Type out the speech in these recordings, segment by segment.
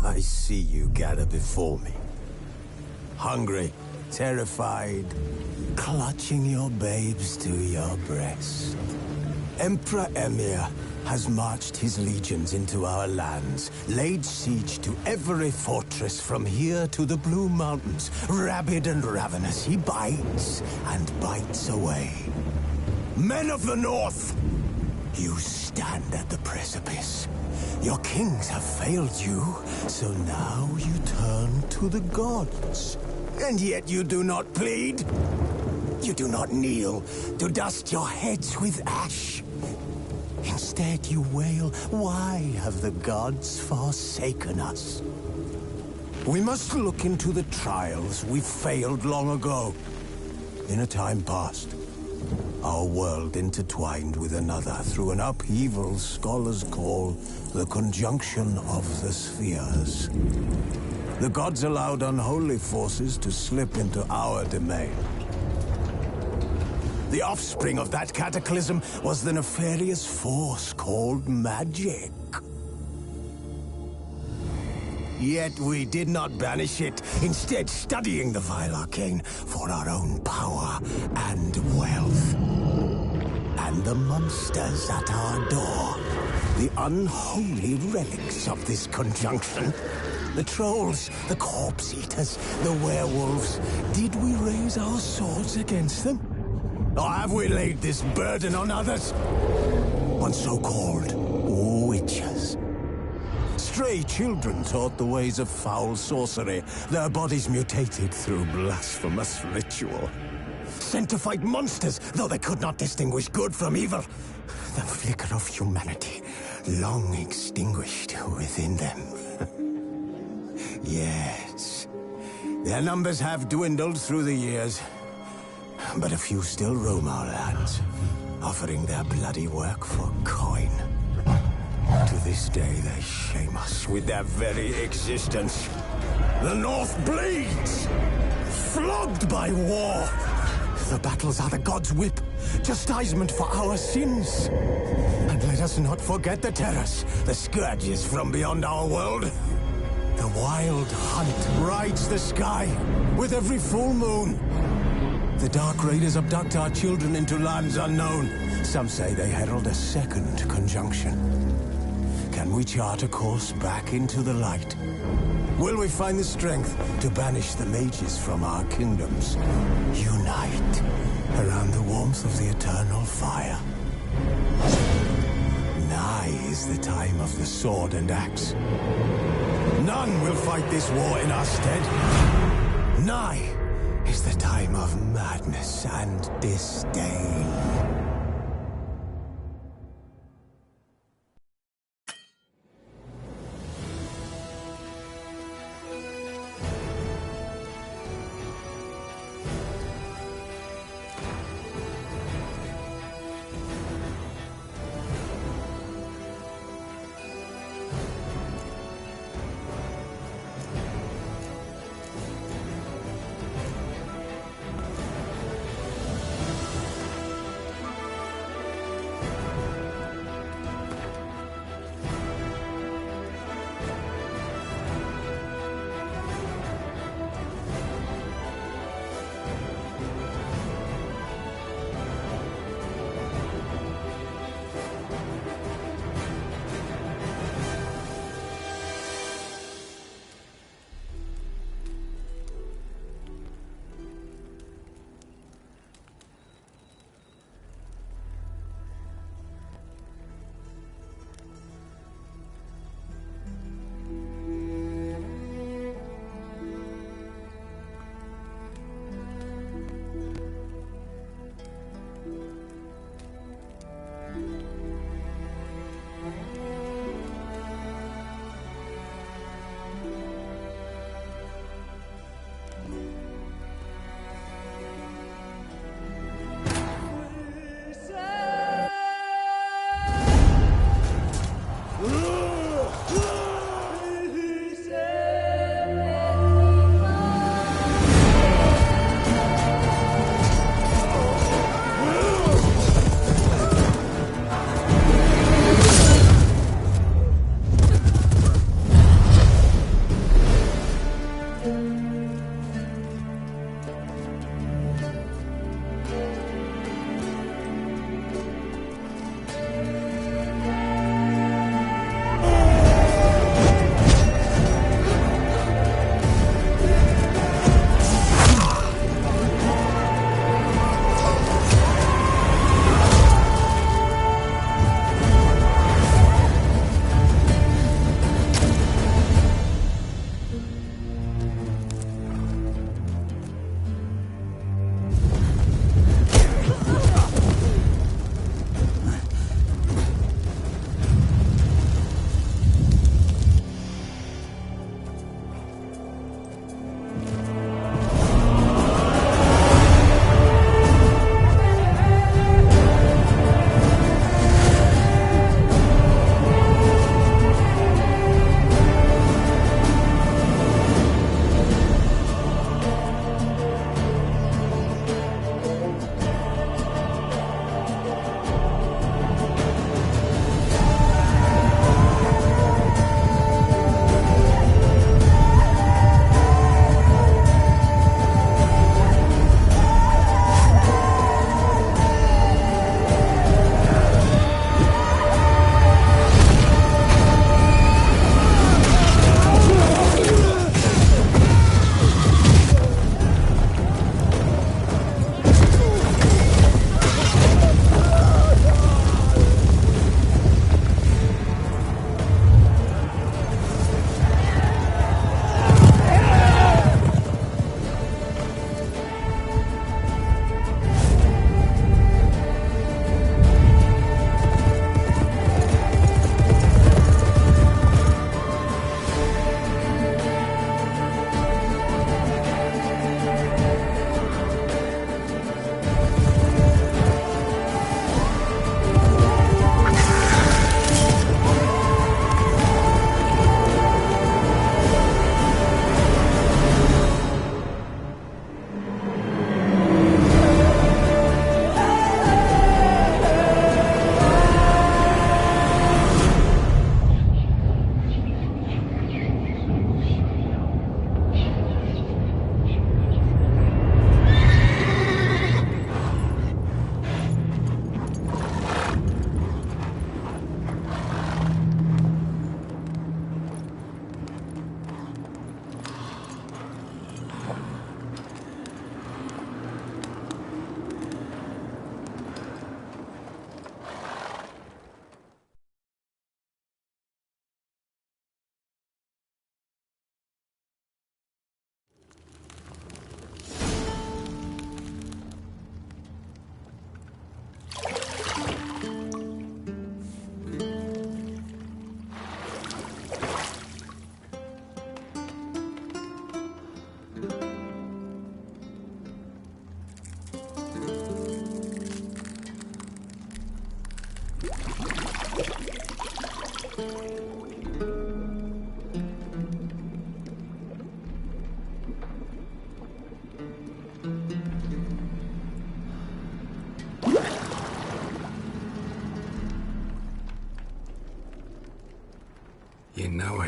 I see you gather before me. Hungry, terrified, clutching your babes to your breast. Emperor Emhyr has marched his legions into our lands, laid siege to every fortress from here to the Blue Mountains. Rabid and ravenous, he bites and bites away. Men of the North, you stand at the precipice. Your kings have failed you, so now you turn to the gods. And yet you do not plead. You do not kneel to dust your heads with ash. Instead you wail, why have the gods forsaken us? We must look into the trials we failed long ago. In a time past, our world intertwined with another through an upheaval scholars call the conjunction of the spheres. The gods allowed unholy forces to slip into our domain. The offspring of that cataclysm was the nefarious force called magic. Yet we did not banish it, instead studying the vile arcane for our own power and wealth. And the monsters at our door, the unholy relics of this conjunction. The trolls, the corpse-eaters, the werewolves. Did we raise our swords against them? Or have we laid this burden on others? On so-called witches. Stray children taught the ways of foul sorcery, their bodies mutated through blasphemous ritual. Sent to fight monsters, though they could not distinguish good from evil. The flicker of humanity, long extinguished within them. Yes, their numbers have dwindled through the years, but a few still roam our lands, offering their bloody work for coin. To this day, they shame us with their very existence. The North bleeds, flogged by war. The battles are the gods' whip, chastisement for our sins. And let us not forget the terrors, the scourges from beyond our world. The wild hunt rides the sky with every full moon. The Dark Raiders abduct our children into lands unknown. Some say they herald a second conjunction. Can we chart a course back into the light? Will we find the strength to banish the mages from our kingdoms? Unite around the warmth of the eternal fire. Nigh is the time of the sword and axe. None will fight this war in our stead. Nigh is the time of madness and disdain.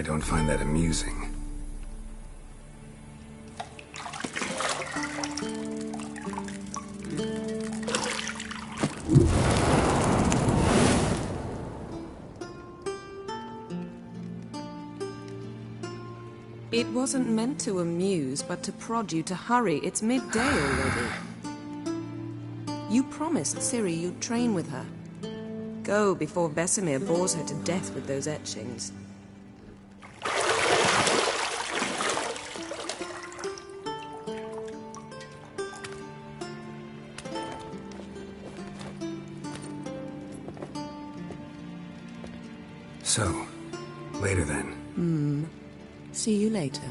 I don't find that amusing. It wasn't meant to amuse, but to prod you to hurry. It's midday already. You promised Ciri you'd train with her. Go before Vesemir bores her to death with those etchings. So, later then. See you later.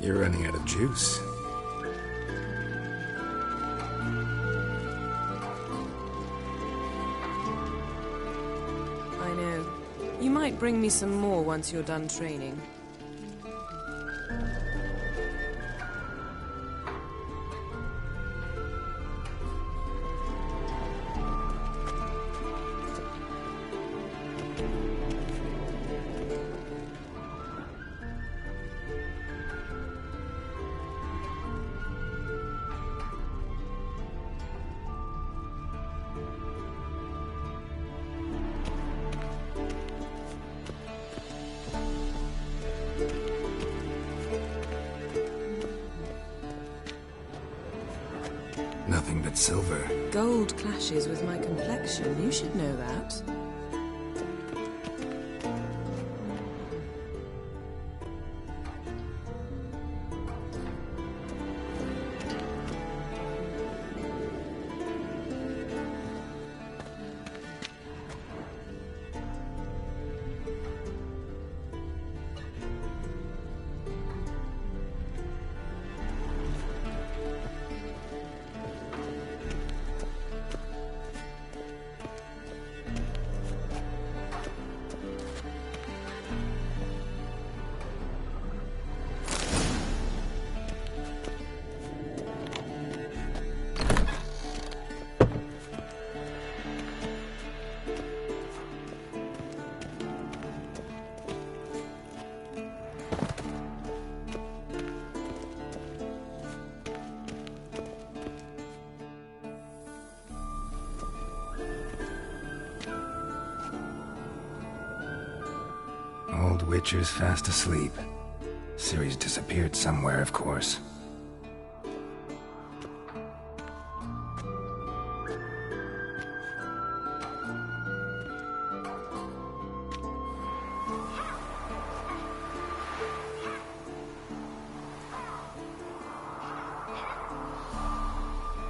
You're running out of juice. I know. You might bring me some more once you're done training. Nothing but silver. Gold clashes with my complexion. You should know that. Old Witcher's fast asleep. Ciri's disappeared somewhere, of course.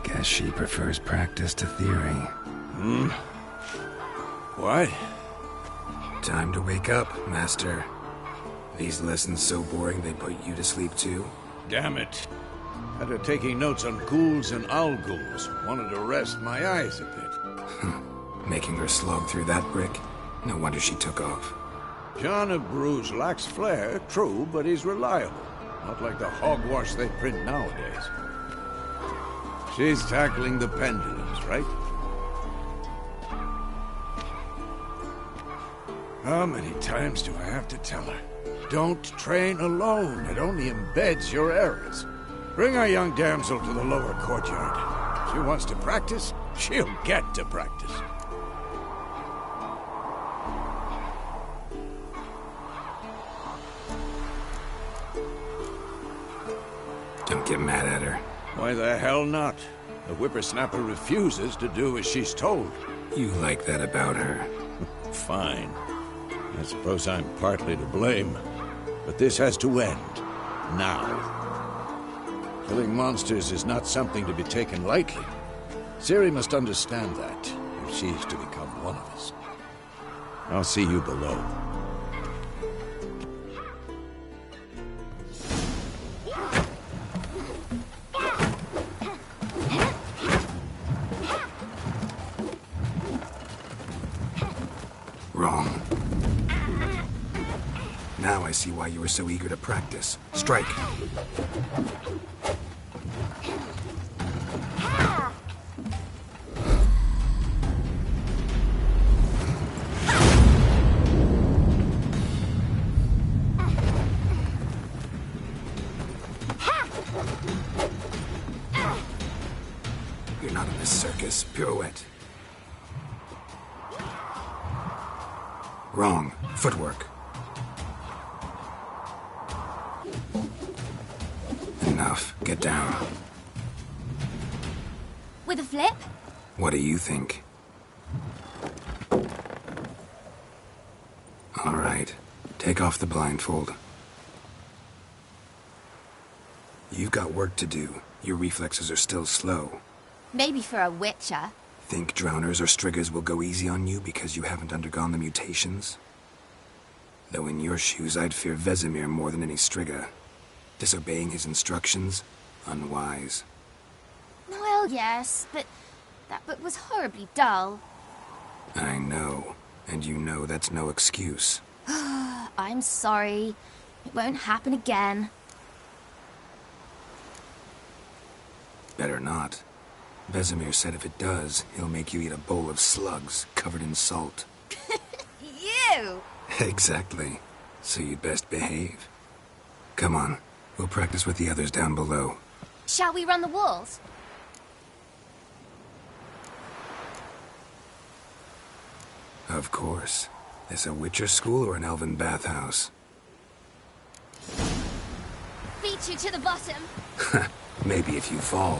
Guess she prefers practice to theory. What? Time to wake up, Master. These lessons so boring they put you to sleep too? Damn it. After taking notes on ghouls and owl ghouls, wanted to rest my eyes a bit. Making her slog through that brick? No wonder she took off. John of Bruges lacks flair, true, but he's reliable. Not like the hogwash they print nowadays. She's tackling the pendulums, right? How many times do I have to tell her? Don't train alone. It only embeds your errors. Bring our young damsel to the lower courtyard. She wants to practice, she'll get to practice. Don't get mad at her. Why the hell not? The whippersnapper refuses to do as she's told. You like that about her. Fine. I suppose I'm partly to blame. But this has to end. Now. Killing monsters is not something to be taken lightly. Ciri must understand that, if she is to become one of us. I'll see you below. Wrong. Now I see why you were so eager to practice. Strike. You're not in this circus. Pirouette. Wrong. Footwork. Enough. Get down. With a flip? What do you think? All right. Take off the blindfold. You've got work to do. Your reflexes are still slow. Maybe for a witcher. Think drowners or striggers will go easy on you because you haven't undergone the mutations? Though in your shoes, I'd fear Vesemir more than any strigger. Disobeying his instructions? Unwise. Well, yes, but that book was horribly dull. I know. And you know that's no excuse. I'm sorry. It won't happen again. Better not. Vesemir said if it does, he'll make you eat a bowl of slugs covered in salt. You! Exactly. So you'd best behave. Come on. We'll practice with the others down below. Shall we run the walls? Of course. This a Witcher school or an elven bathhouse? Beat you to the bottom. Maybe if you fall.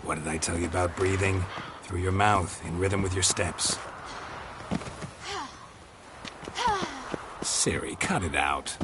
What did I tell you about breathing? Through your mouth, in rhythm with your steps. Ciri, cut it out.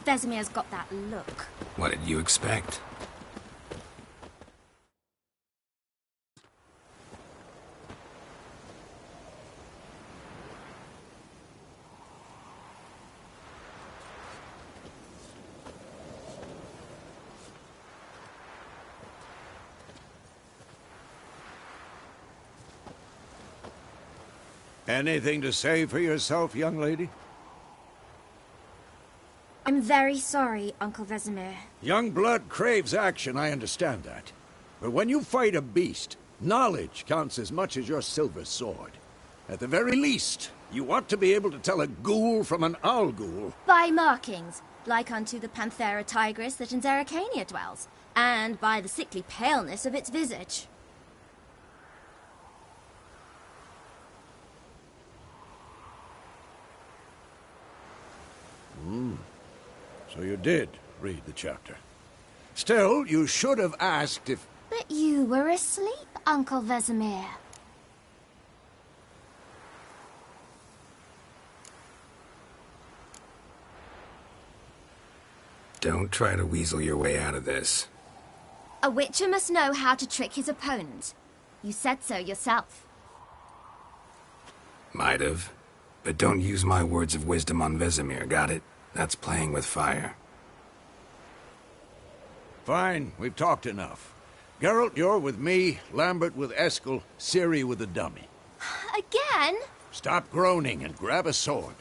Vesemir's got that look. What did you expect? Anything to say for yourself, young lady? I'm very sorry, Uncle Vesemir. Young blood craves action, I understand that. But when you fight a beast, knowledge counts as much as your silver sword. At the very least, you ought to be able to tell a ghoul from an owl ghoul. By markings, like unto the Panthera tigris that in Zerrikania dwells, and by the sickly paleness of its visage. So you did read the chapter. Still, you should have asked if... But you were asleep, Uncle Vesemir. Don't try to weasel your way out of this. A witcher must know how to trick his opponent. You said so yourself. Might have. But don't use my words of wisdom on Vesemir, got it? That's playing with fire. Fine, we've talked enough. Geralt, you're with me, Lambert with Eskel, Ciri with the dummy. Again? Stop groaning and grab a sword.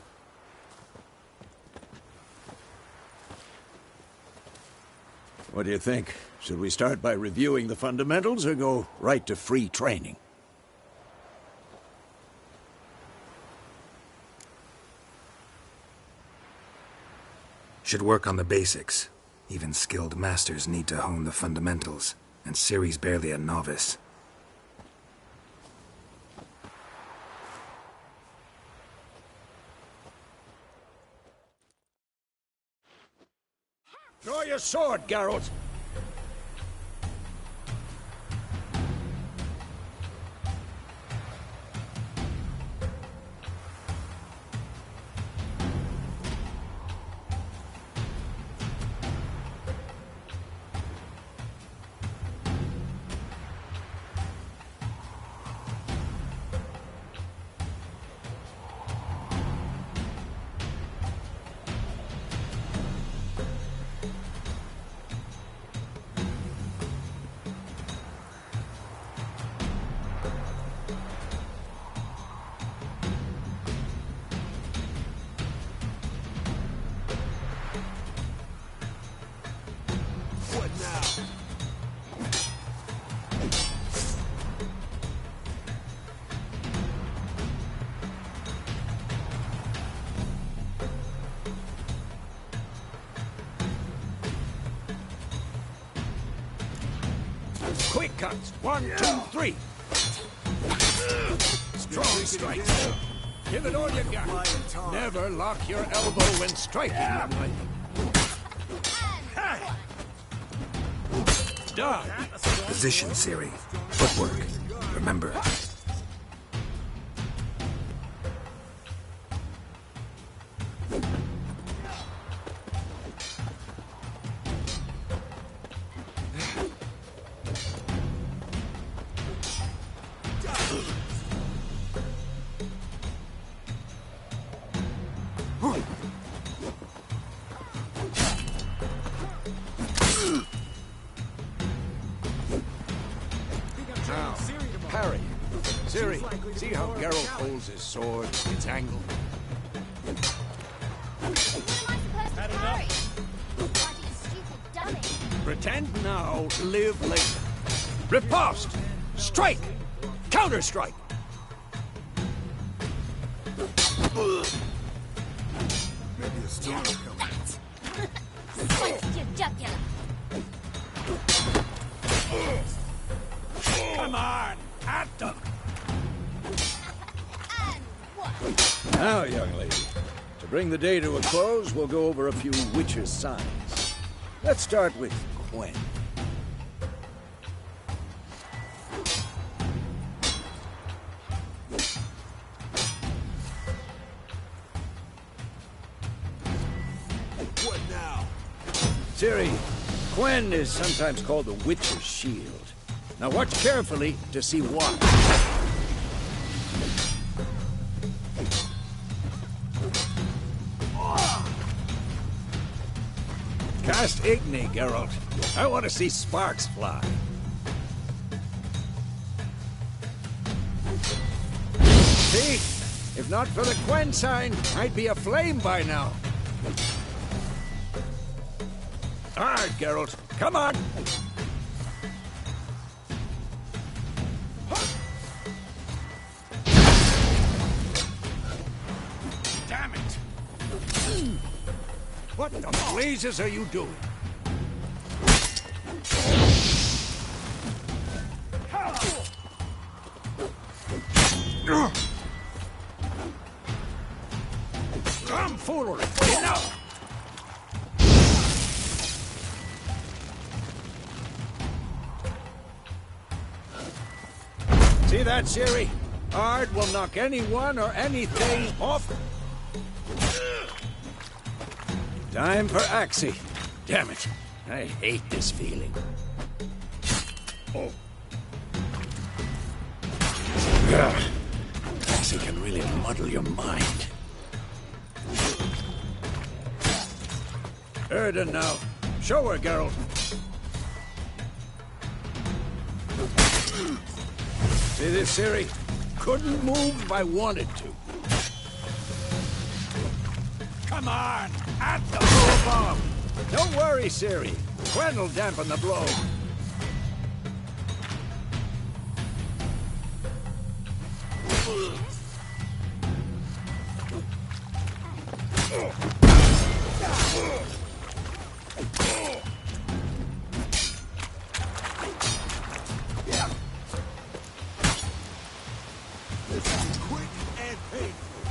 What do you think? Should we start by reviewing the fundamentals or go right to free training? Should work on the basics. Even skilled masters need to hone the fundamentals, and Ciri's barely a novice. Draw your sword, Geralt! Quick cuts. 1, 2, 3. Strong strike. Give it all you got. Never lock your elbow when striking, young lady. Done. Position, Ciri. Footwork. Remember. Now, parry. Ciri, see how Geralt holds his sword, its angle? What am I supposed to carry? Bloody stupid dummy. Pretend now, live later. Riposte! Strike! Counter-strike! Maybe a storm coming. Sliced your jugular. Come on! At them! And what? Now, young lady, to bring the day to a close, we'll go over a few witches' signs. Let's start with Quen. What now? Ciri, Quen is sometimes called the Witcher's Shield. Now watch carefully to see why. Cast Igni, Geralt. I want to see sparks fly. See? If not for the Quen sign, I'd be aflame by now. Alright, Geralt. Come on! Damn it! What the blazes are you doing? Tomfoolery! Enough! See that, Ciri? Ard will knock anyone or anything off. Time for Axii. Damn it. I hate this feeling. Oh. Axii can really muddle your mind. Erden now. Show her, Geralt. See this, Ciri? Couldn't move if I wanted to. Come on! At the blow bomb! Don't worry, Ciri. Quen will dampen the blow. Quick and painful.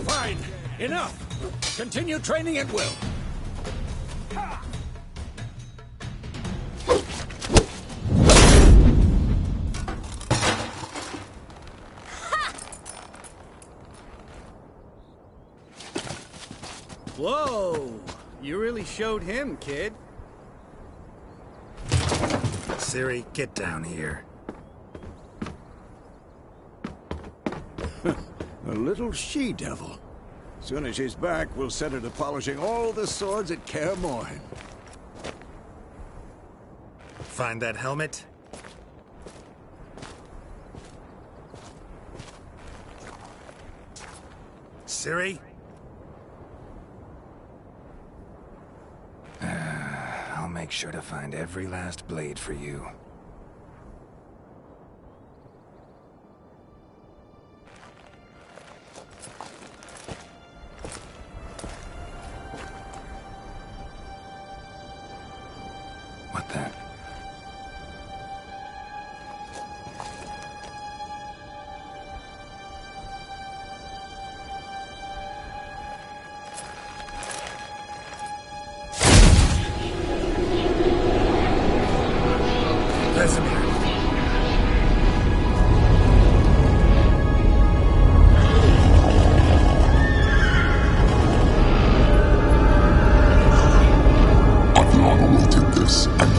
Fine. Enough. Continue training at will. Whoa! You really showed him, kid. Ciri, get down here. A little she-devil. Soon as she's back, we'll set her to polishing all the swords at Kaer Morhen. Find that helmet? Ciri? I'll make sure to find every last blade for you. What then? Vesemir. I've long awaited this, and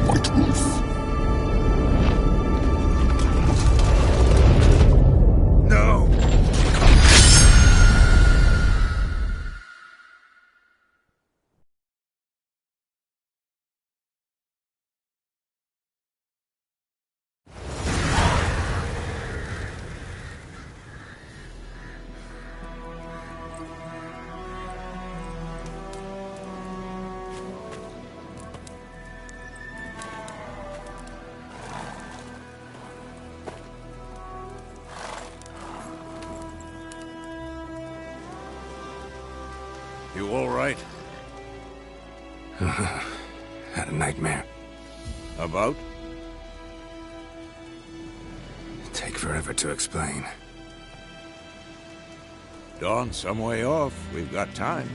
White Wolf. No! You all right? Had a nightmare. About? take forever to explain. Dawn's some way off. We've got time.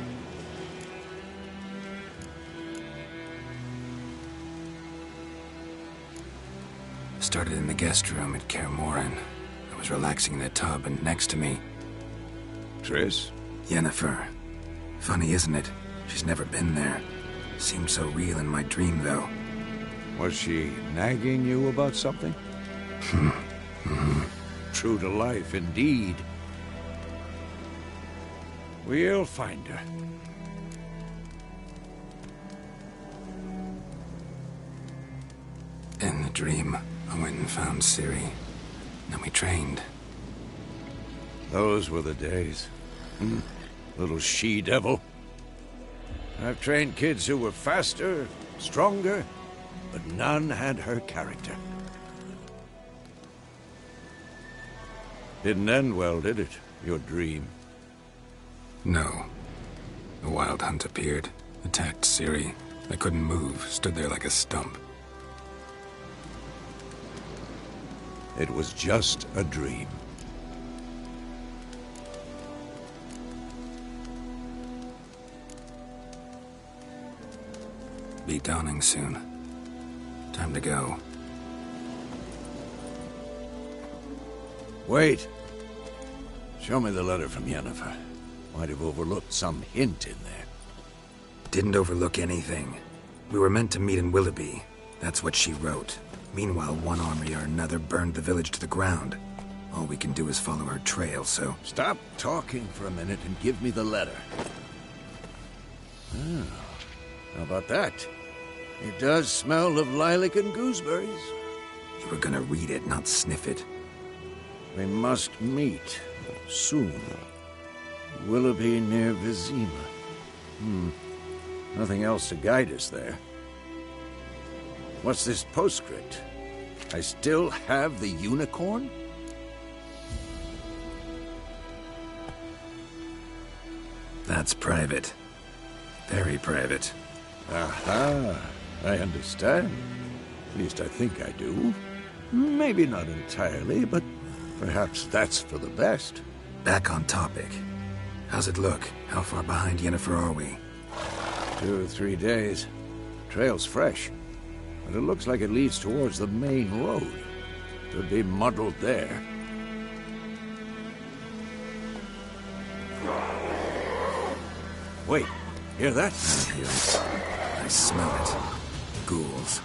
Started in the guest room at Kaer Morhen. I was relaxing in the tub, and next to me, Triss? Yennefer. Funny, isn't it? She's never been there. Seemed so real in my dream, though. Was she nagging you about something? True to life, indeed. We'll find her. In the dream, I went and found Ciri. Then we trained. Those were the days. Little she-devil. I've trained kids who were faster, stronger, but none had her character. Didn't end well, did it? Your dream? No. The Wild Hunt appeared, attacked Ciri. I couldn't move, stood there like a stump. It was just a dream. Be dawning soon. Time to go. Wait. Show me the letter from Yennefer. Might have overlooked some hint in there. Didn't overlook anything. We were meant to meet in Willoughby. That's what she wrote. Meanwhile, one army or another burned the village to the ground. All we can do is follow her trail, so... Stop talking for a minute and give me the letter. Oh, how about that? It does smell of lilac and gooseberries. You were gonna read it, not sniff it. We must meet soon. Willoughby near Vizima. Nothing else to guide us there. What's this postscript? I still have the unicorn? That's private. Very private. Aha, I understand. At least I think I do. Maybe not entirely, but perhaps that's for the best. Back on topic. How's it look? How far behind Yennefer are we? 2 or 3 days. Trail's fresh, but it looks like it leads towards the main road. Could be muddled there. Wait, hear that? I hear it. I smell it. Ghouls.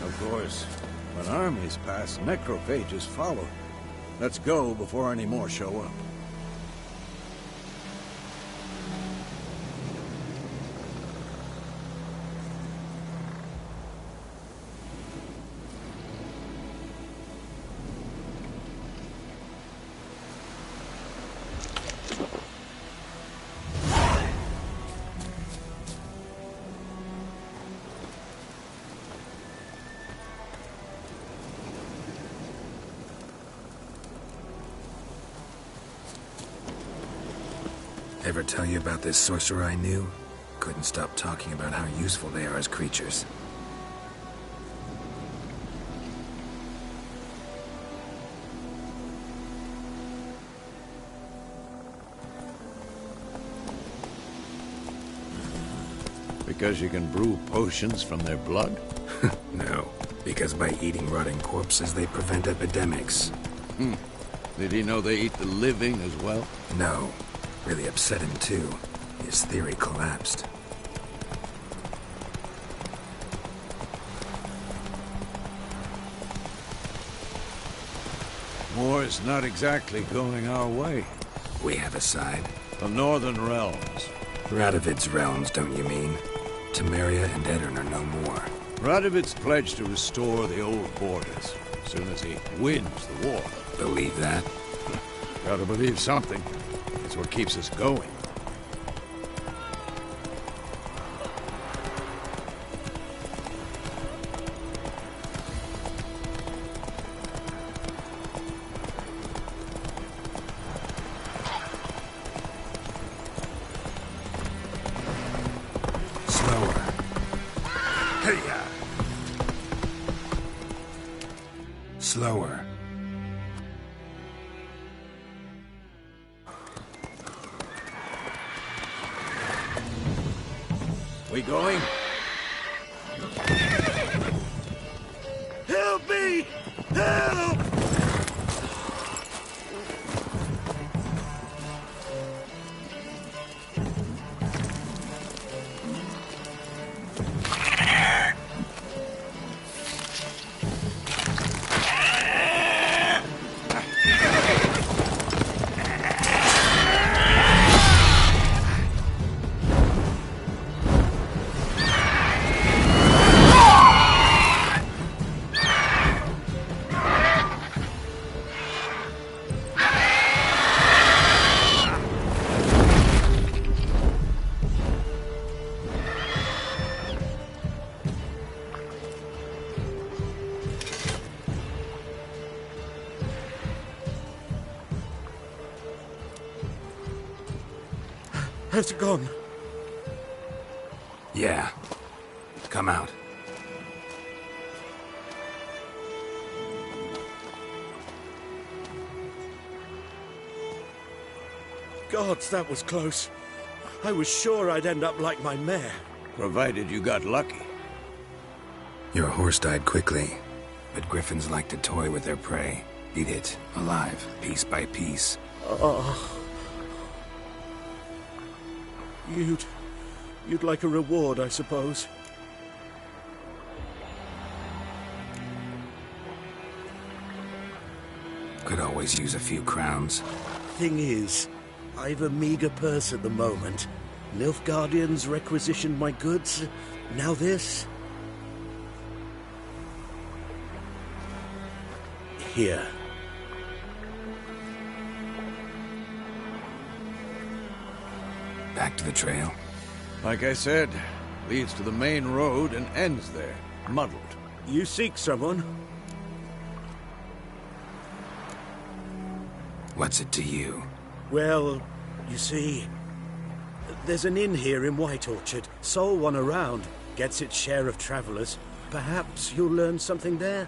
Of course, when armies pass, necrophages follow. Let's go before any more show up. Ever tell you about this sorcerer I knew? Couldn't stop talking about how useful they are as creatures. Because you can brew potions from their blood? No, because by eating rotting corpses, they prevent epidemics. Did he know they eat the living as well? No, Really upset him, too. His theory collapsed. War's not exactly going our way. We have a side. The Northern Realms. Radovid's realms, don't you mean? Temeria and Edirn are no more. Radovid's pledged to restore the old borders as soon as he wins the war. Believe that? Gotta believe something. It's what keeps us going. Slower. Hey-ya! Slower. We going? Help me! Help! Has it gone? Yeah. Come out. Gods, that was close. I was sure I'd end up like my mare. Provided you got lucky. Your horse died quickly, but griffins like to toy with their prey. Eat it, alive, piece by piece. You'd like a reward, I suppose. Could always use a few crowns. Thing is, I've a meager purse at the moment. Nilfgaardians requisitioned my goods. Now this. Here. Back to the trail. Like I said, leads to the main road and ends there, muddled. You seek someone? What's it to you? Well, you see, there's an inn here in White Orchard. Sole one around. Gets its share of travelers. Perhaps you'll learn something there?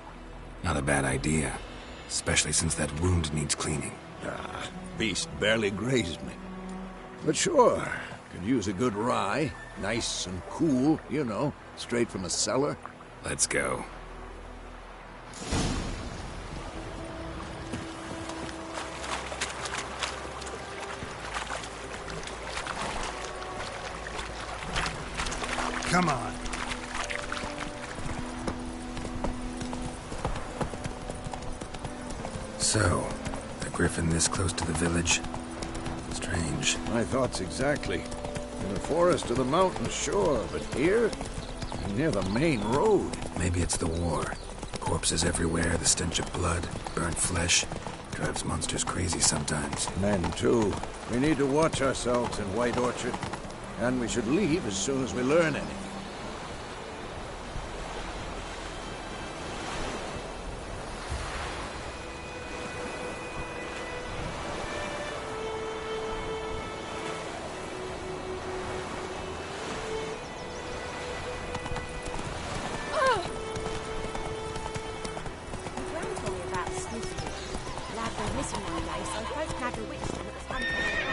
Not a bad idea. Especially since that wound needs cleaning. Beast barely grazed me. But sure, could use a good rye. Nice and cool, you know, straight from a cellar. Let's go. Come on. So, the griffin this close to the village? Strange. My thoughts exactly. In the forest or the mountains, sure, but here? Near the main road. Maybe it's the war. Corpses everywhere, the stench of blood, burnt flesh. Drives monsters crazy sometimes. Men, too. We need to watch ourselves in White Orchard. And we should leave as soon as we learn anything.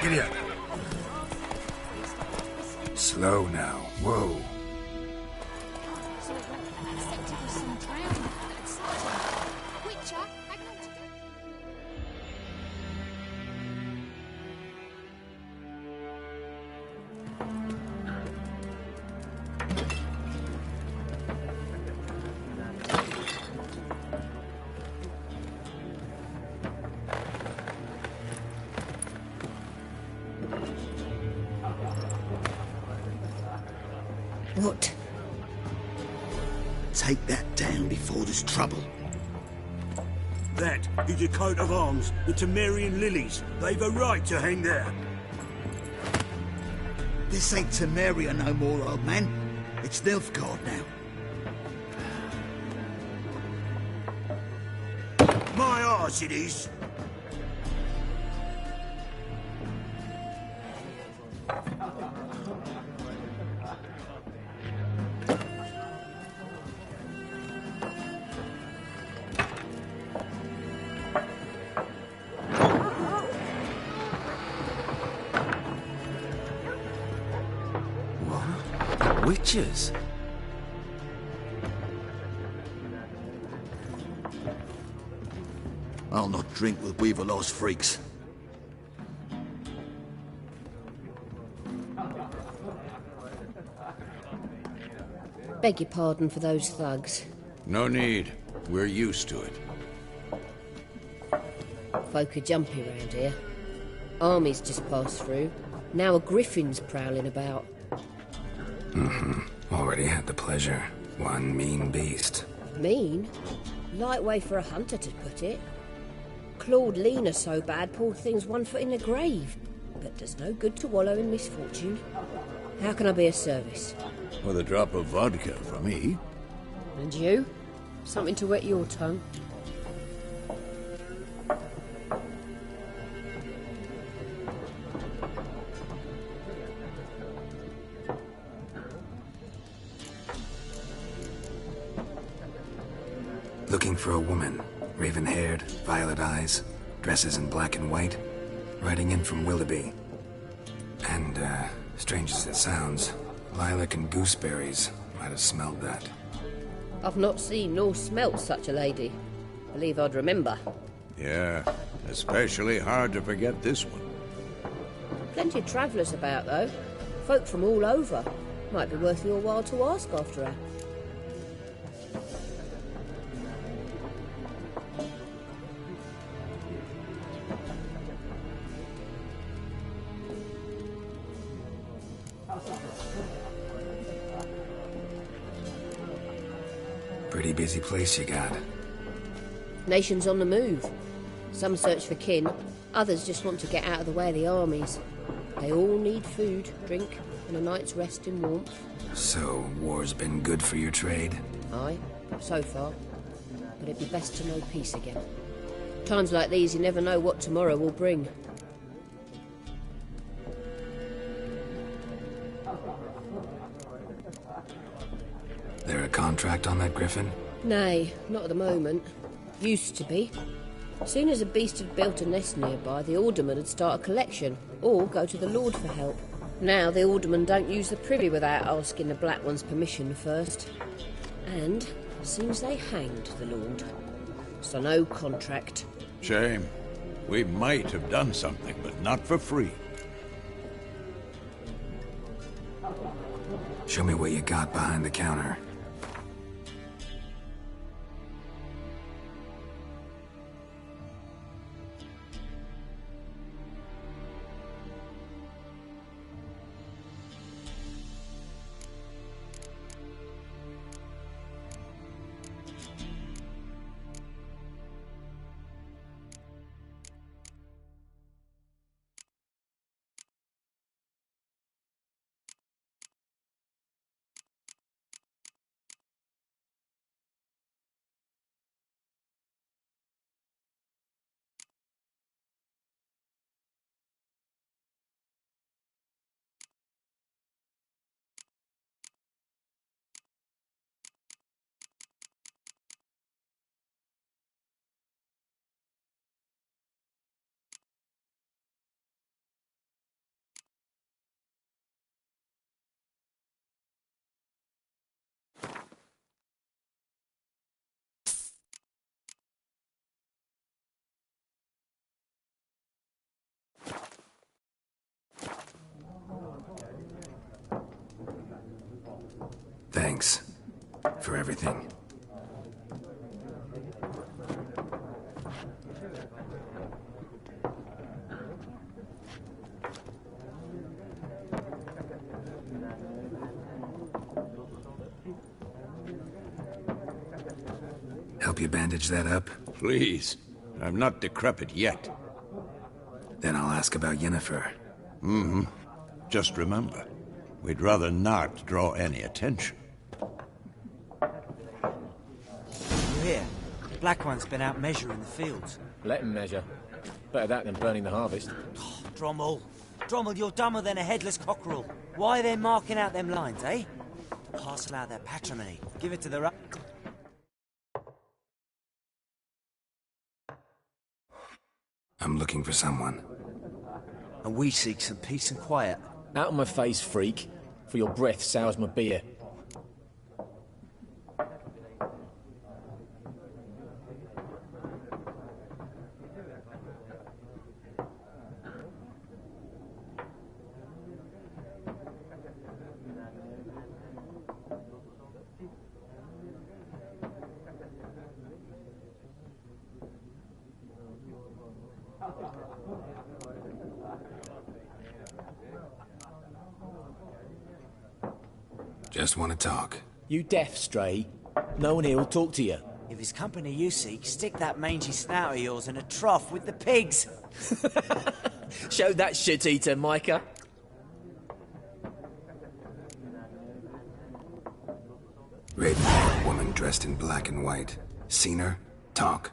Giddy up. Slow now. Whoa. What? Take that down before there's trouble. That is a coat of arms, the Temerian lilies. They've a right to hang there. This ain't Temeria no more, old man. It's Nilfgaard now. My arse it is. Witches? I'll not drink with Weaverlaw's freaks. Beg your pardon for those thugs. No need. We're used to it. Folk are jumpy round here. Armies just passed through. Now a griffin's prowling about. Already had the pleasure. One mean beast. Mean? Light way for a hunter to put it. Clawed Lena so bad, poor thing's 1 foot in the grave. But does no good to wallow in misfortune. How can I be of service? With a drop of vodka for me. And you? Something to wet your tongue? Looking for a woman. Raven-haired, violet eyes, dresses in black and white. Riding in from Willoughby. And, strange as it sounds, lilac and gooseberries might have smelled that. I've not seen nor smelt such a lady. Believe I'd remember. Yeah, especially hard to forget this one. Plenty of travellers about, though. Folk from all over. Might be worth your while to ask after her. Pretty busy place you got. Nations on the move. Some search for kin, others just want to get out of the way of the armies. They all need food, drink, and a night's rest in warmth. So, war's been good for your trade? Aye, so far. But it'd be best to know peace again. Times like these, you never know what tomorrow will bring. There a contract on that griffin? Nay, not at the moment. Used to be. Soon as a beast had built a nest nearby, the alderman would start a collection, or go to the Lord for help. Now the aldermen don't use the privy without asking the Black One's permission first. And seems they hanged the Lord. So no contract. Shame. We might have done something, but not for free. Show me what you got behind the counter. Thanks for everything. help you bandage that up? Please. I'm not decrepit yet. Then I'll ask about Yennefer. Mm-hmm. Just remember, we'd rather not draw any attention. You hear? Black One's been out measuring the fields. Let him measure. Better that than burning the harvest. Oh, Drommel. Drommel, you're dumber than a headless cockerel. Why are they marking out them lines, eh? Parcel out their patrimony. Give it to the I'm looking for someone. And we seek some peace and quiet. Out of my face, freak. For your breath sours my beer. Just want to talk. You deaf, Stray? No one here will talk to you. If it's company you seek, stick that mangy snout of yours in a trough with the pigs. Show that shit-eater, Micah. Raven, woman dressed in black and white. Seen her? Talk.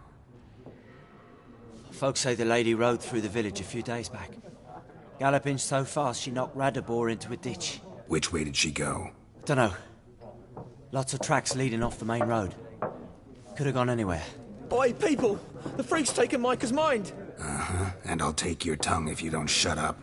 Folks say the lady rode through the village a few days back. Galloping so fast she knocked Radabor into a ditch. Which way did she go? Dunno. Lots of tracks leading off the main road. Could have gone anywhere. Oi, people! The freak's taken Micah's mind! Uh-huh. And I'll take your tongue if you don't shut up.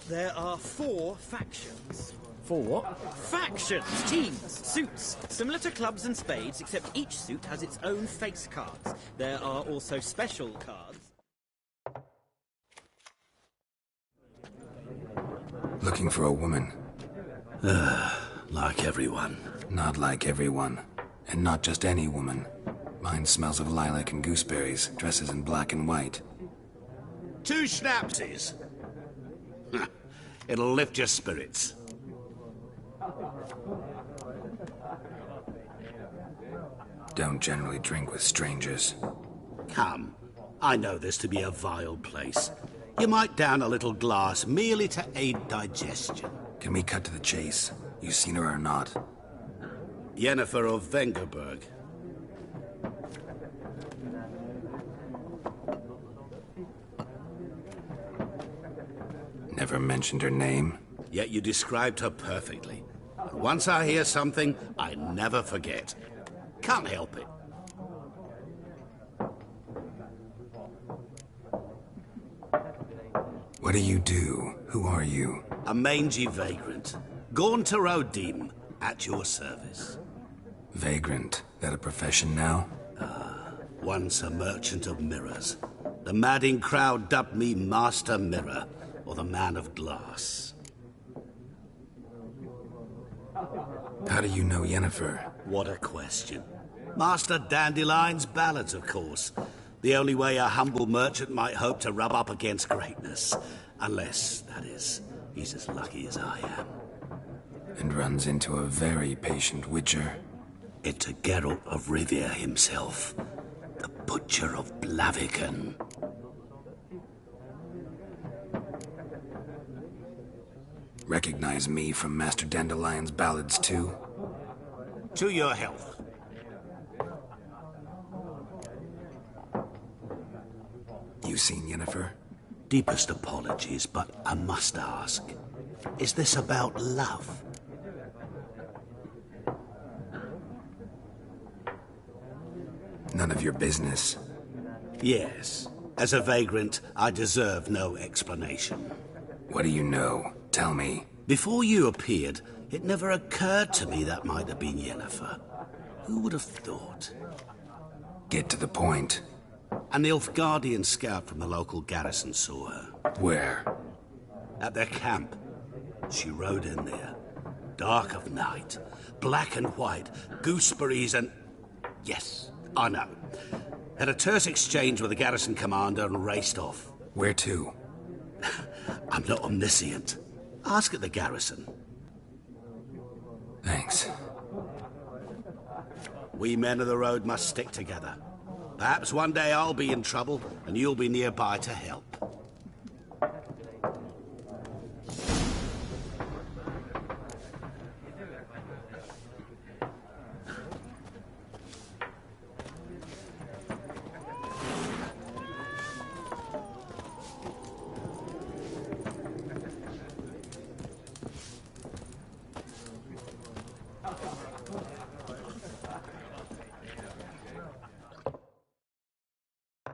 There are 4 factions. 4 what? Factions! Teams! Suits! Similar to clubs and spades, except each suit has its own face cards. There are also special cards. Looking for a woman. Like everyone. Not like everyone. And not just any woman. Mine smells of lilac and gooseberries, dresses in black and white. 2 schnapsies. It'll lift your spirits. Don't generally drink with strangers. Come. I know this to be a vile place. You might down a little glass merely to aid digestion. Can we cut to the chase? You seen her or not? Yennefer of Vengerberg. Never mentioned her name. Yet you described her perfectly. And once I hear something, I never forget. Can't help it. What do you do? Who are you? A mangy vagrant. Gaunter O'Dim, at your service. Vagrant. That a profession now? Once a merchant of mirrors. The madding crowd dubbed me Master Mirror, or the Man of Glass. How do you know Yennefer? What a question. Master Dandelion's ballads, of course. The only way a humble merchant might hope to rub up against greatness. Unless, that is, he's as lucky as I am. And runs into a very patient witcher. Into Geralt of Rivia himself. The Butcher of Blaviken. Recognize me from Master Dandelion's ballads, too? To your health. You seen Yennefer? Deepest apologies, but I must ask. Is this about love? None of your business. Yes. As a vagrant, I deserve no explanation. What do you know? Tell me. Before you appeared, it never occurred to me that might have been Yennefer. Who would have thought? Get to the point. An Nilfgaardian scout from the local garrison saw her. Where? At their camp. She rode in there. Dark of night. Black and white. Gooseberries and... Yes, I know. Had a terse exchange with the garrison commander and raced off. Where to? I'm not omniscient. Ask at the garrison. Thanks. We men of the road must stick together. Perhaps one day I'll be in trouble, and you'll be nearby to help.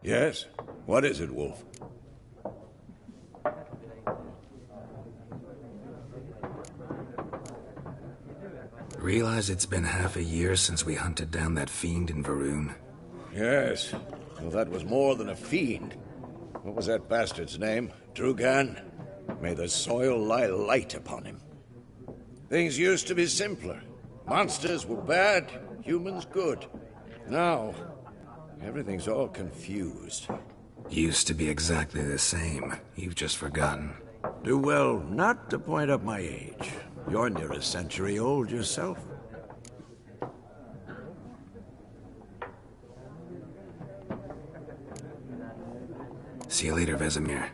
Yes? What is it, Wolf? Realize it's been half a year since we hunted down that fiend in Varun? Yes. Well, that was more than a fiend. What was that bastard's name? Drugan? May the soil lie light upon him. Things used to be simpler. Monsters were bad, humans good. Now, everything's all confused. Used to be exactly the same. You've just forgotten. Do well not to point up my age. You're near a century old yourself. See you later, Vesemir.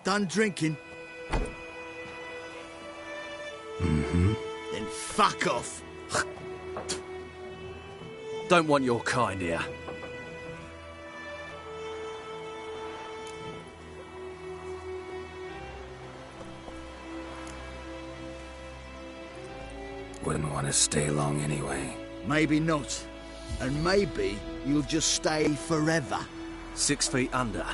Done drinking? Mm-hmm. Then fuck off. Don't want your kind here. Wouldn't want to stay long anyway. Maybe not. And maybe you'll just stay forever. 6 feet under.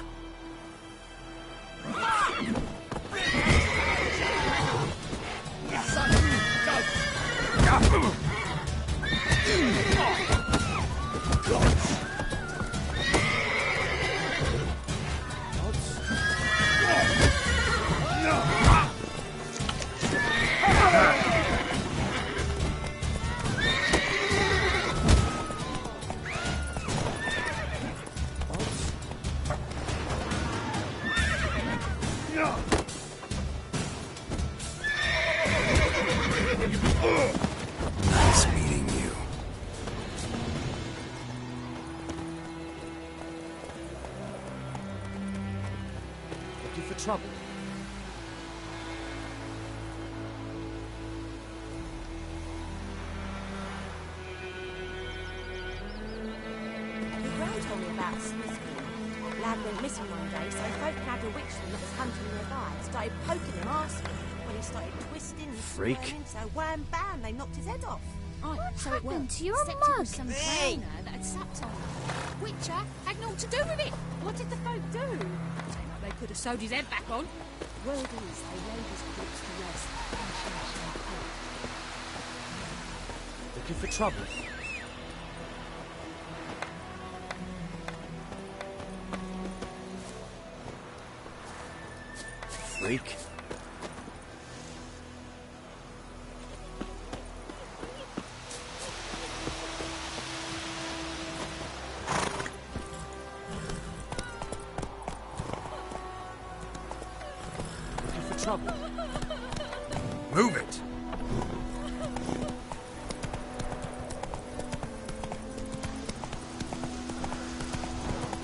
Nice meeting you. Looking for trouble? The Grey told me about a Smithfield. Lad went missing one day, so folk nabbed a witchman that was hunting nearby and started poking him, asking him. When he started twisting and Freak. squirming, so wham bam, they knocked his head off. What so it happened worked. to your Except it mug? was some clowner that had supped on him. Witcher had naught to do with it. What did the folk do? They could have sewed his head back on. Word is, they laid his corpse to rest and finished him cold. Looking for trouble? Freak. Looking for trouble? Move it!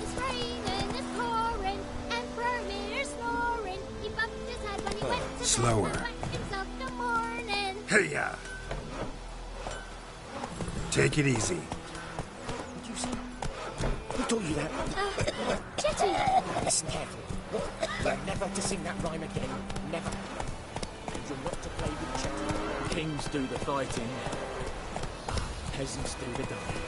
It's raining, it's pouring, Emperor Mirror's snoring. He bumped his head when he went to Slower. bed and himself the morning. Hey-ya! Take it easy. Did you see? Who taught you that? Chetty! Listen carefully. You're never to sing that rhyme again. Never. You're not to play with Chetty. Kings do the fighting. Peasants do the dying.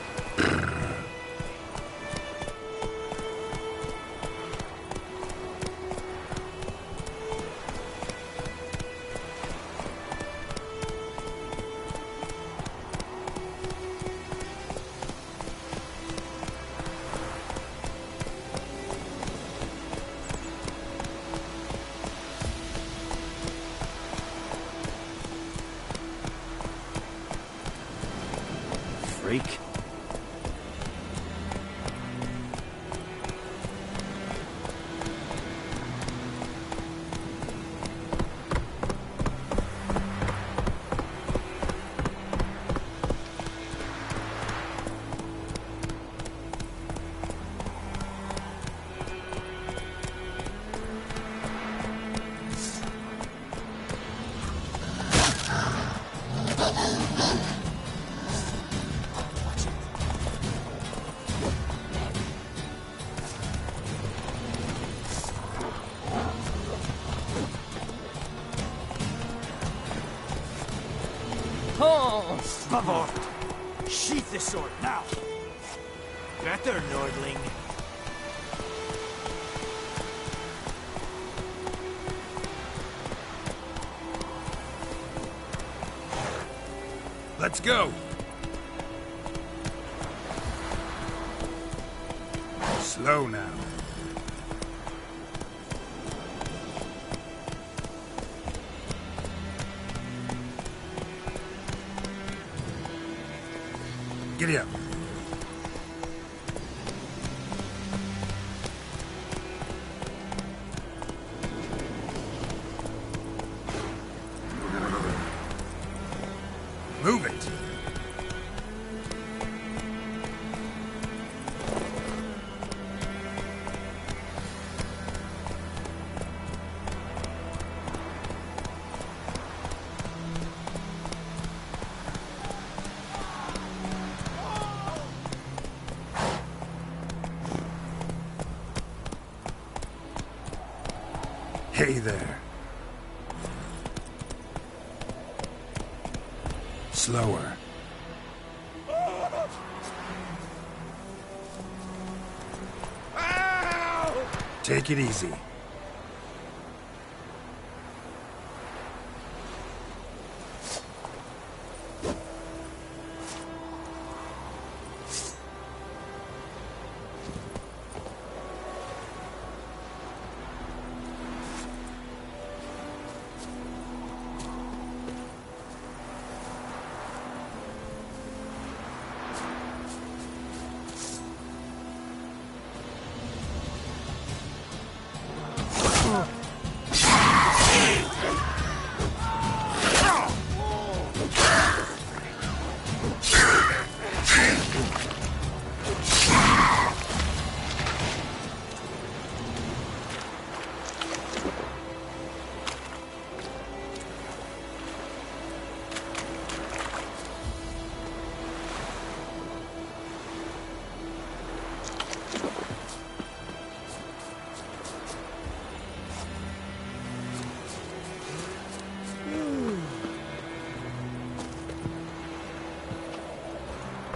Freak. Oh, Spavort! Sheath the sword now! Better, Nordling. Let's go! Slow now. Giddy up. Move it. Hey there. Slower. Take it easy.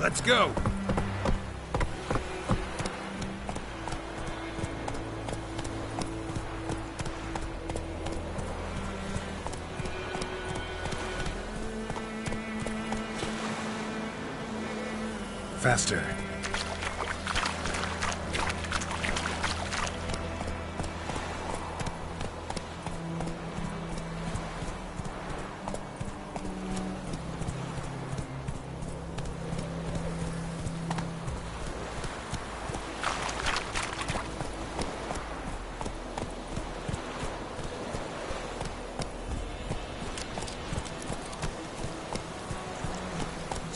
Let's go! Faster.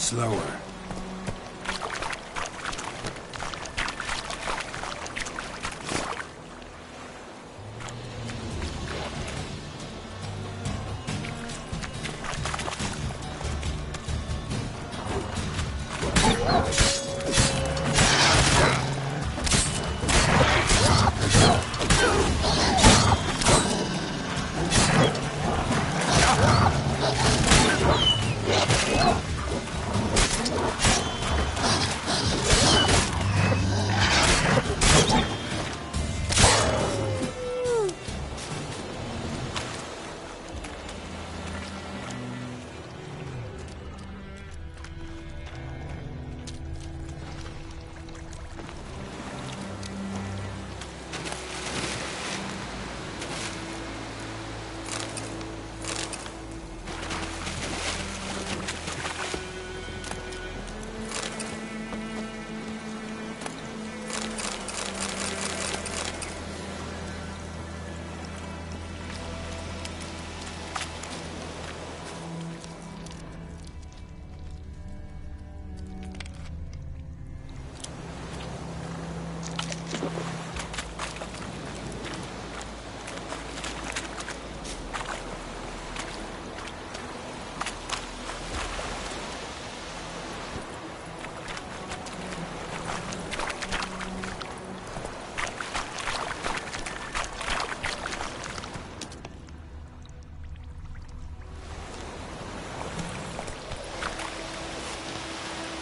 slower.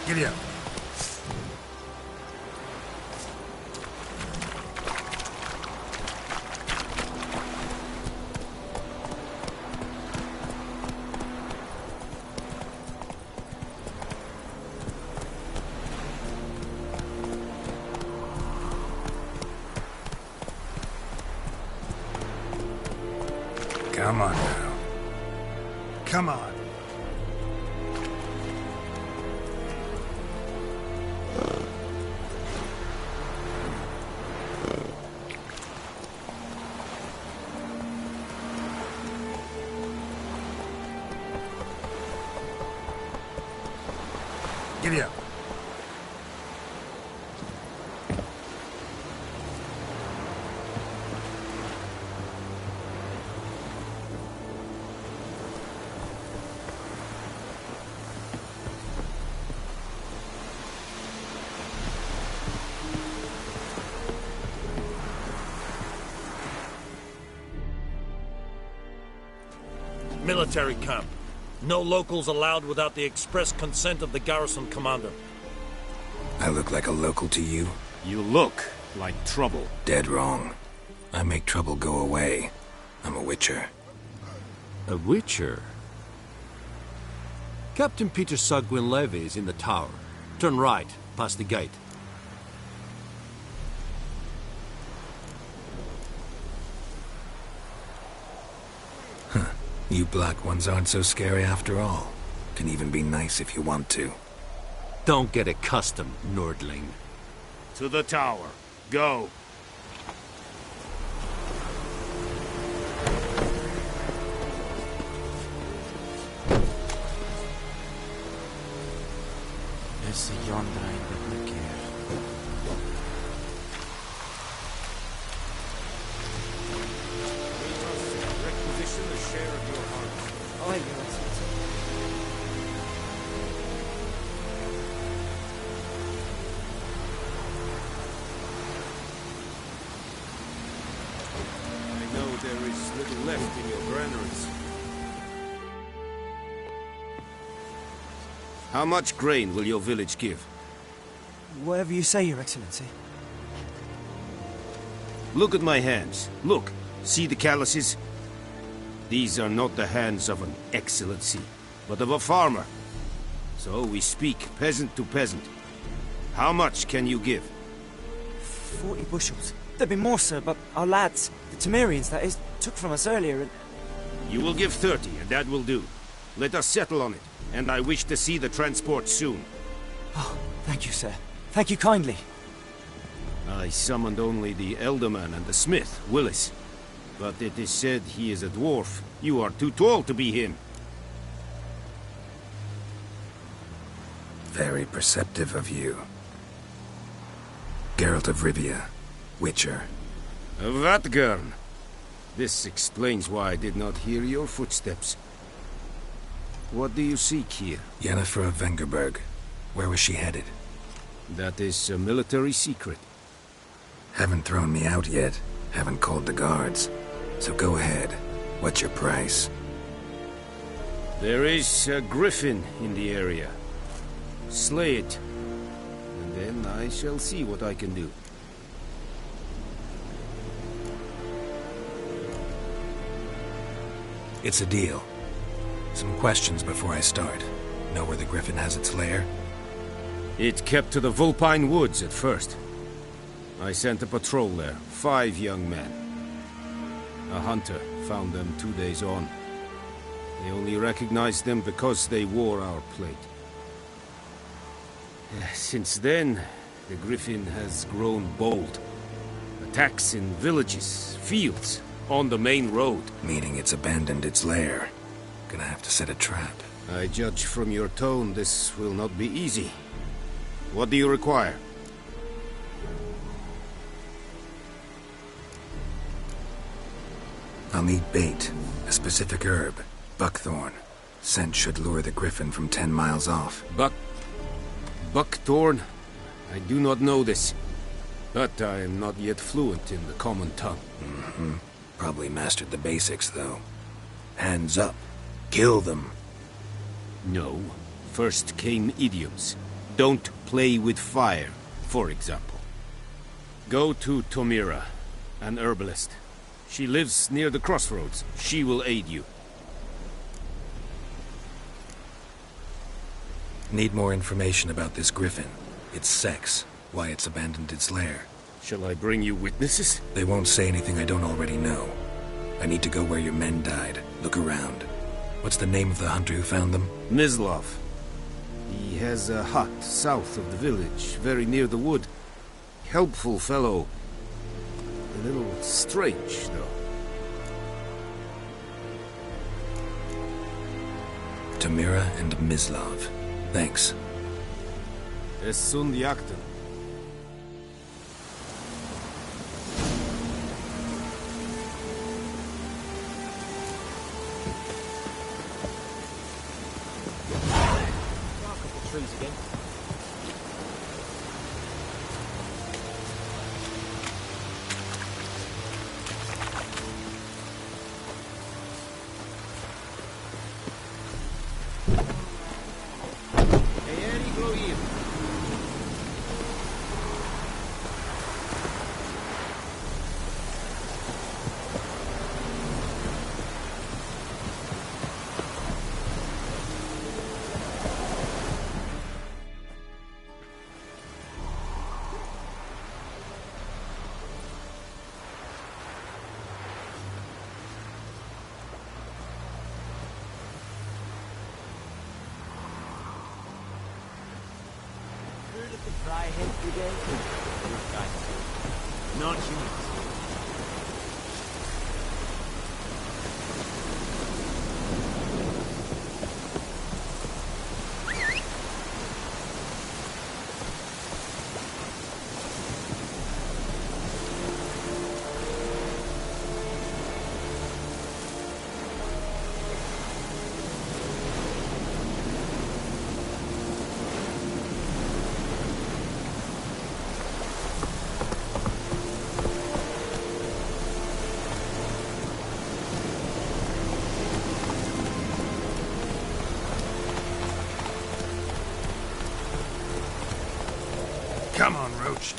Giddy up. Come on now. Come on. Giddy up. Military camp. No locals allowed without the express consent of the garrison commander. I look like a local to you? You look like trouble. Dead wrong. I make trouble go away. I'm a witcher. A witcher? Captain Peter Sagwin Levy is in the tower. Turn right, past the gate. You black ones aren't so scary after all. Can even be nice if you want to. Don't get accustomed, Nordling. To the tower. Go. Esse yonder ainda me quer. Requisition a share of your harvest. Aye, Your Excellency. I know there is little left in your granaries. How much grain will your village give? Whatever you say, Your Excellency. Look at my hands. Look. See the calluses? These are not the hands of an excellency, but of a farmer. So we speak peasant to peasant. How much can you give? 40 bushels. There'd be more, sir, but our lads, the Temerians, that is, took from us earlier and... You will give 30, and that will do. Let us settle on it, and I wish to see the transport soon. Oh, thank you, sir. Thank you kindly. I summoned only the Elderman and the smith, Willis. But it is said he is a dwarf. You are too tall to be him. Very perceptive of you. Geralt of Rivia, Witcher. Vatt'ghern! This explains why I did not hear your footsteps. What do you seek here? Yennefer of Vengerberg. Where was she headed? That is a military secret. Haven't thrown me out yet. Haven't called the guards. So go ahead. What's your price? There is a griffin in the area. Slay it. And then I shall see what I can do. It's a deal. Some questions before I start. Know where the griffin has its lair? It kept to the Vulpine Woods at first. I sent a patrol there, 5 young men. A hunter found them 2 days on. They only recognized them because they wore our plate. Since then, the griffin has grown bold. Attacks in villages, fields, on the main road. Meaning it's abandoned its lair. Gonna have to set a trap. I judge from your tone this will not be easy. What do you require? I'll need bait, a specific herb, buckthorn. Scent should lure the griffin from 10 miles off. Buckthorn? I do not know this. But I am not yet fluent in the common tongue. Probably mastered the basics, though. Hands up. Kill them. No. First came idioms. Don't play with fire, for example. Go to Tomira, an herbalist. She lives near the crossroads. She will aid you. Need more information about this griffin. Its sex, why it's abandoned its lair. Shall I bring you witnesses? They won't say anything I don't already know. I need to go where your men died. Look around. What's the name of the hunter who found them? Mislav. He has a hut south of the village, very near the wood. Helpful fellow. A little strange, though. Tomira and Mislav. Thanks. Es sunt jakten. Trees again. Try him today? Not chance. Come on, Roach.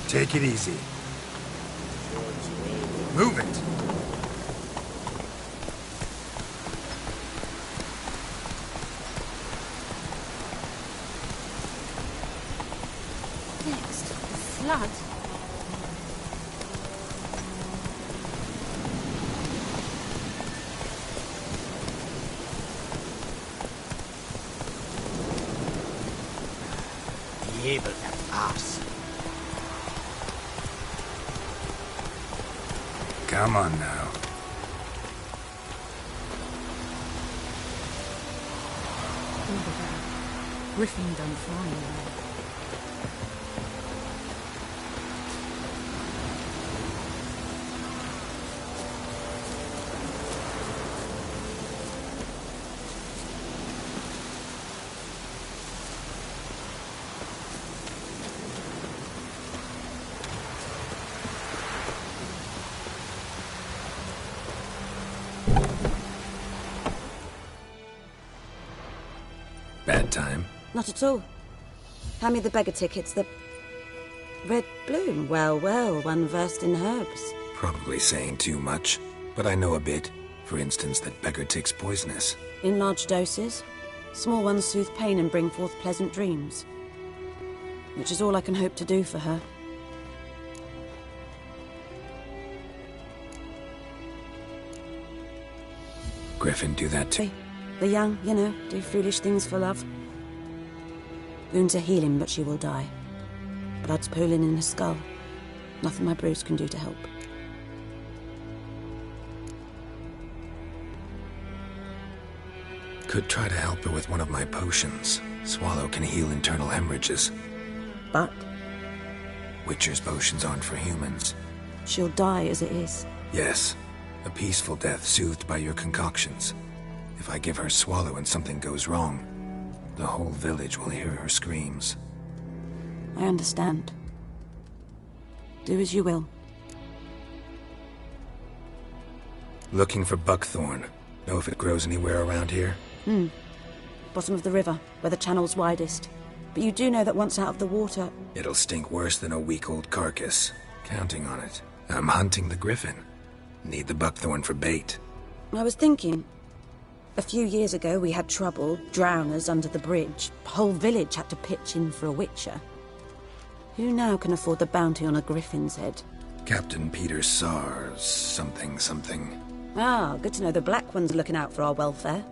Take it easy. Move it. Next, the flood. Yeah, but that's us. Come on now. Griffin don't fly away. Bad time? Not at all. Hand me the beggar tickets, the... Red bloom. Well, well, one versed in herbs. Probably saying too much, but I know a bit. For instance, that beggar tick's poisonous. In large doses. Small ones soothe pain and bring forth pleasant dreams. Which is all I can hope to do for her. Griffin do that too? The young, you know, do foolish things for love. Wounds are healing, but she will die. Blood's pooling in her skull. Nothing my brews can do to help. Could try to help her with one of my potions. Swallow can heal internal hemorrhages. But? Witcher's potions aren't for humans. She'll die as it is. Yes. A peaceful death soothed by your concoctions. If I give her Swallow and something goes wrong, the whole village will hear her screams. I understand. Do as you will. Looking for buckthorn. Know if it grows anywhere around here? Bottom of the river, where the channel's widest. But you do know that once out of the water... It'll stink worse than a week-old carcass. Counting on it. I'm hunting the griffin. Need the buckthorn for bait. I was thinking... A few years ago we had trouble, drowners under the bridge. Whole village had to pitch in for a witcher. Who now can afford the bounty on a griffin's head? Captain Peter Sars, something. Ah, good to know the Black One's looking out for our welfare.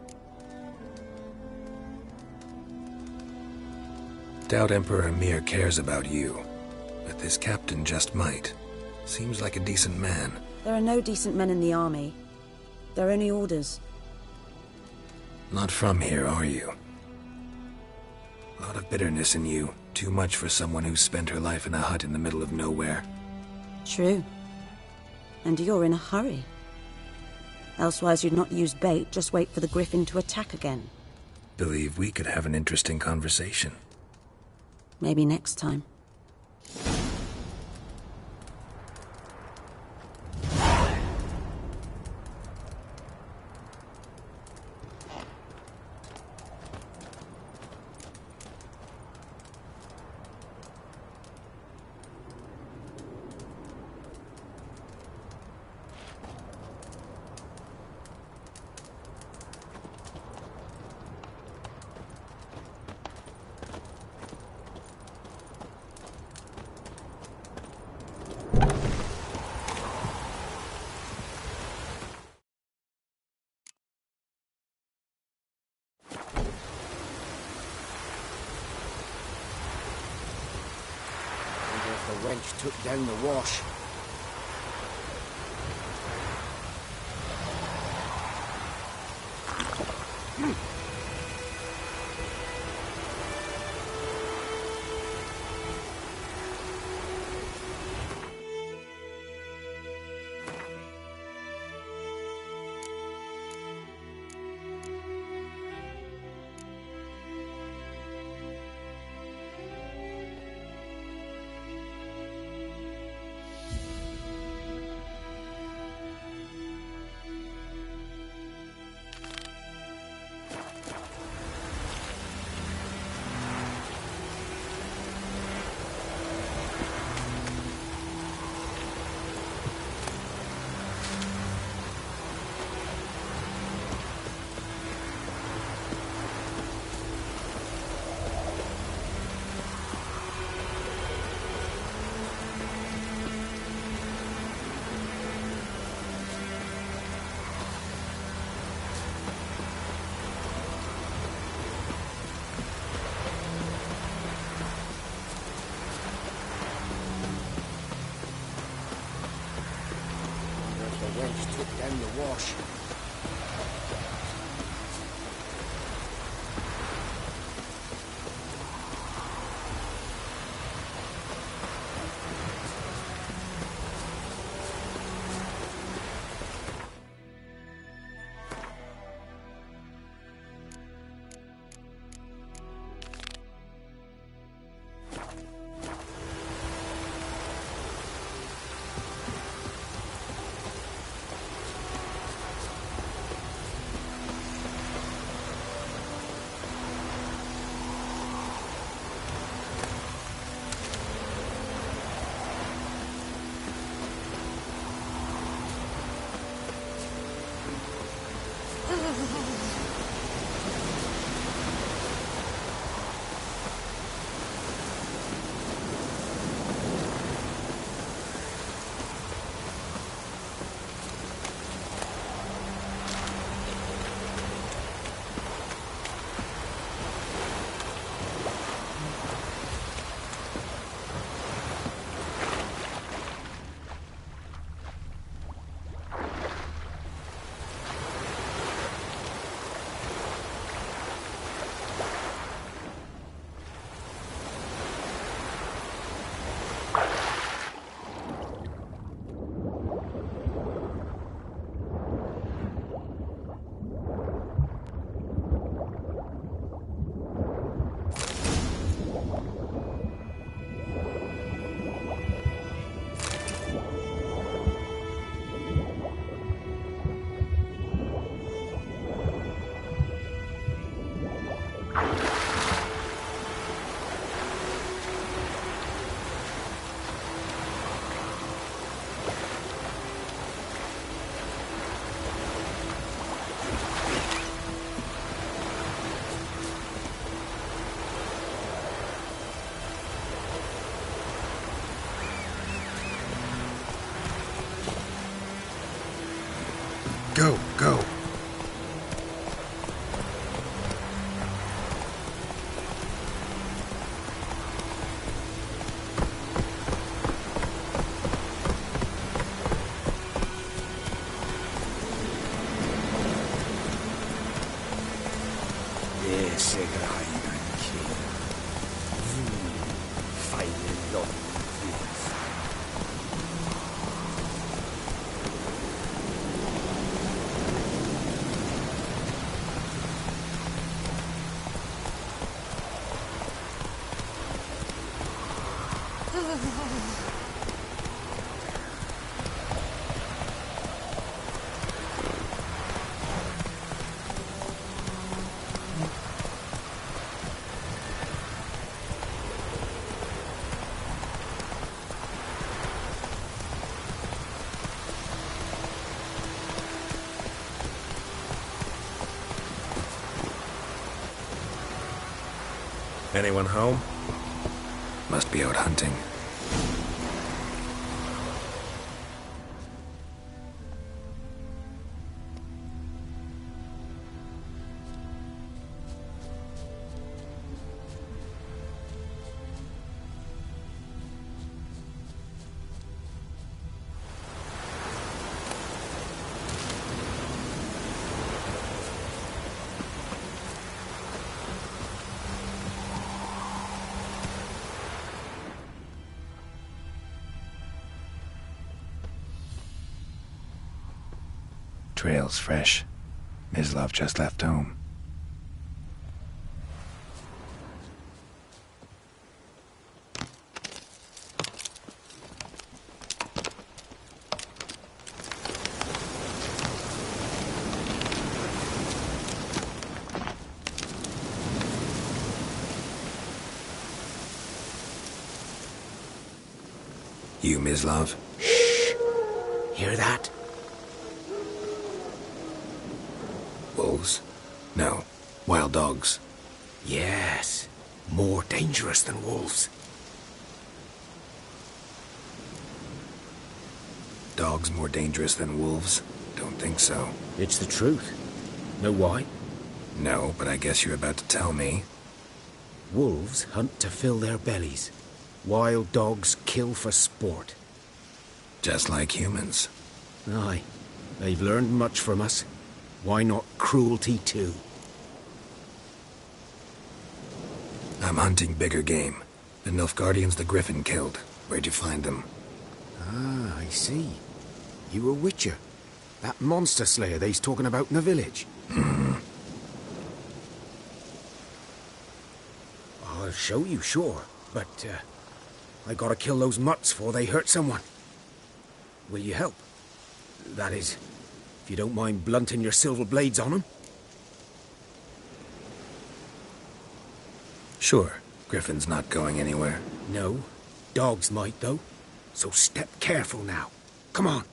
Doubt Emperor Emhyr cares about you, but this captain just might. Seems like a decent man. There are no decent men in the army. There are only orders. Not from here, are you? A lot of bitterness in you. Too much for someone who spent her life in a hut in the middle of nowhere. True. And you're in a hurry. Elsewise you'd not use bait, just wait for the griffin to attack again. Believe we could have an interesting conversation. Maybe next time. The wench took down the wash. down your wash. Go, go. Anyone home? Must be out hunting. Trail's fresh. Mislav just left home. You, Mislav? Shh! Hear that? Wolves? No. Wild dogs. Yes. More dangerous than wolves. Dogs more dangerous than wolves? Don't think so. It's the truth. Know why? No, but I guess you're about to tell me. Wolves hunt to fill their bellies. Wild dogs kill for sport. Just like humans. Aye. They've learned much from us. Why not cruelty too? I'm hunting bigger game. The Nilfgaardians the Griffin killed. Where'd you find them? Ah, I see. You a witcher. That monster slayer they's talking about in the village. I'll show you, sure. But, I gotta kill those mutts before they hurt someone. Will you help? That is, if you don't mind blunting your silver blades on them. Sure. Griffin's not going anywhere. No. Dogs might, though. So step careful now. Come on.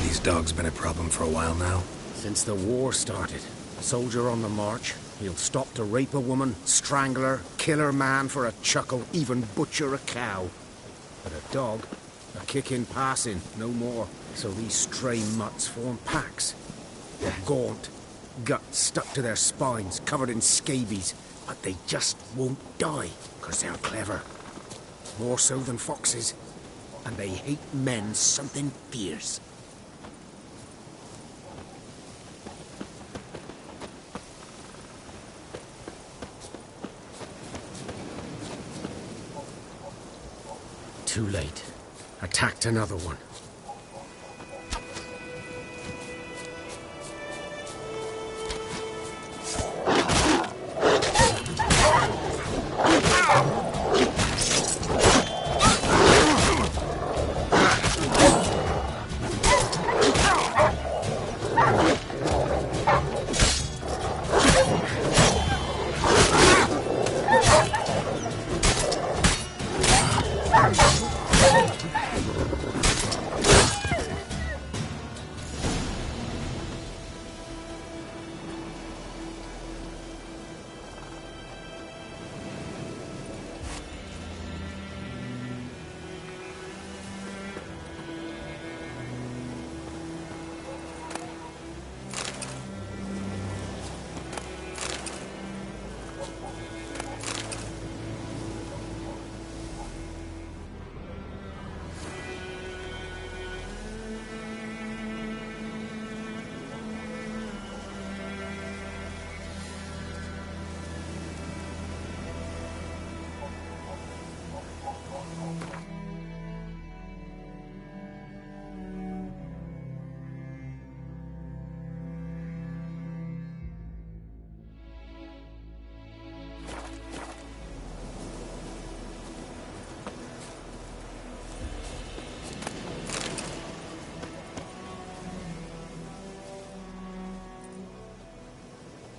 These dogs been a problem for a while now? Since the war started. A soldier on the march. He'll stop to rape a woman, strangle her, kill her man for a chuckle, even butcher a cow. But a dog, a kick in passing, no more. So these stray mutts form packs. They're gaunt, guts stuck to their spines, covered in scabies. But they just won't die, 'cause they're clever. More so than foxes. And they hate men something fierce. Too late. Attacked another one.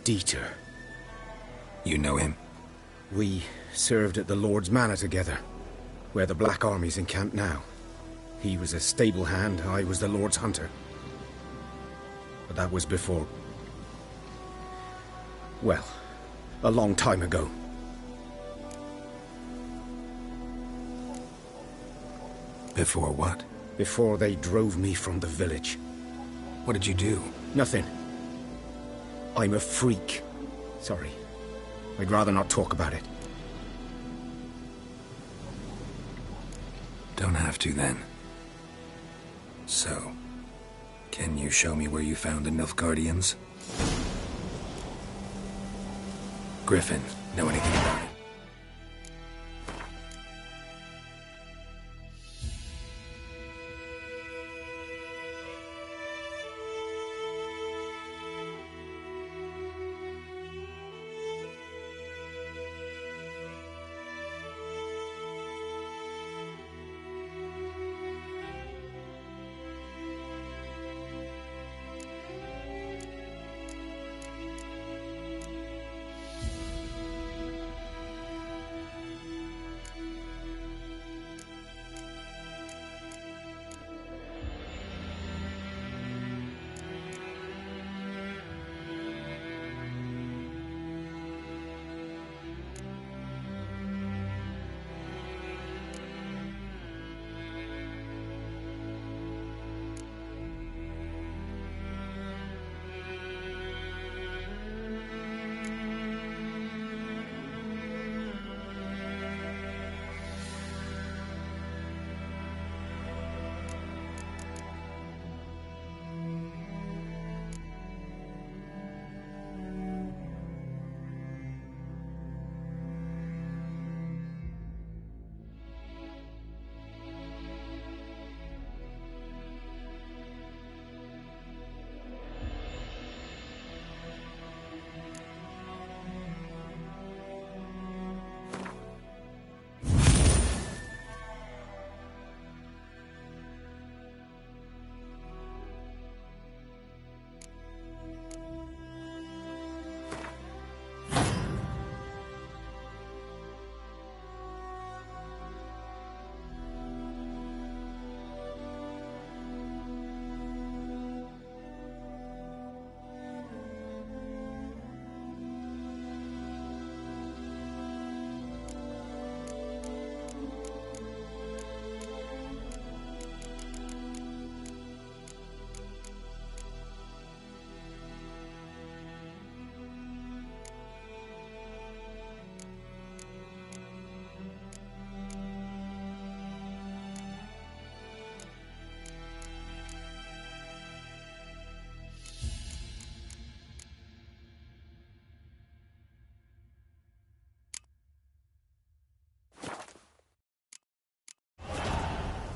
Dieter. You know him? We served at the Lord's Manor together, where the Black Army's encamped now. He was a stable hand, I was the Lord's hunter. But that was before... well, a long time ago. Before what? Before they drove me from the village. What did you do? Nothing. I'm a freak. Sorry. I'd rather not talk about it. Don't have to, then. So, can you show me where you found the Nilfgaardians? Griffin, know anything about it?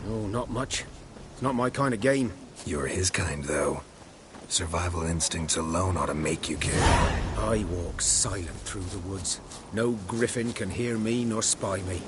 Oh, not much. It's not my kind of game. You're his kind, though. Survival instincts alone ought to make you care. I walk silent through the woods. No griffin can hear me nor spy me.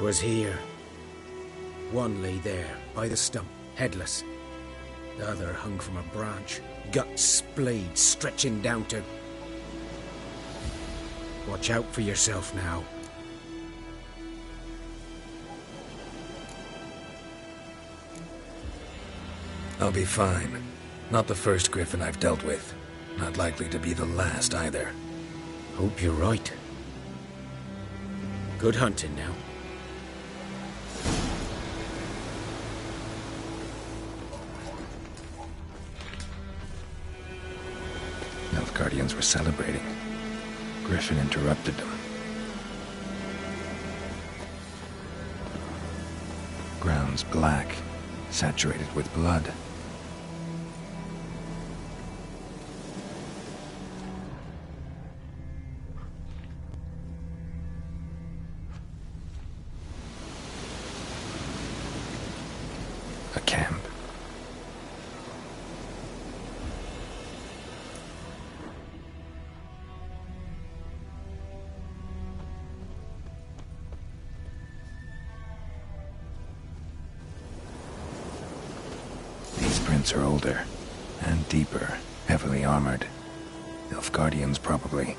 Was here. One lay there, by the stump, headless. The other hung from a branch, guts splayed, stretching down to... Watch out for yourself now. I'll be fine. Not the first griffin I've dealt with. Not likely to be the last, either. Hope you're right. Good hunting now. Guardians were celebrating. Griffin interrupted them. Ground's black, saturated with blood. A camp. Are older and deeper, heavily armored. Nilfgaardians, probably.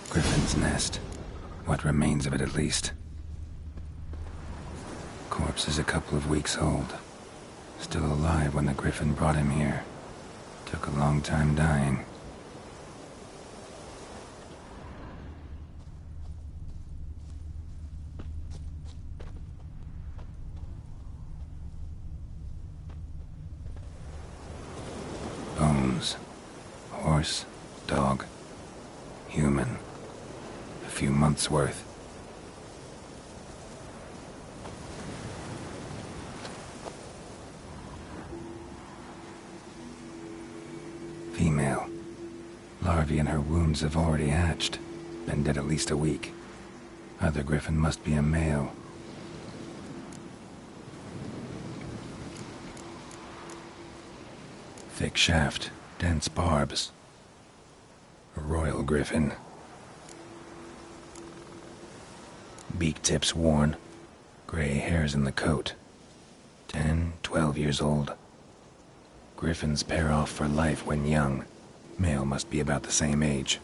Griffin's nest. What remains of it, at least. Corpse is a couple of weeks old. Still alive when the Griffin brought him here. Took a long time dying. horse, dog, human. A few months' worth. Female. Larvae in her wounds have already hatched. Been dead at least a week. Other griffin must be a male. Thick shaft, dense barbs. A royal griffin. Beak tips worn. Gray hairs in the coat. 10, 12 years old. Griffins pair off for life when young. Male must be about the same age.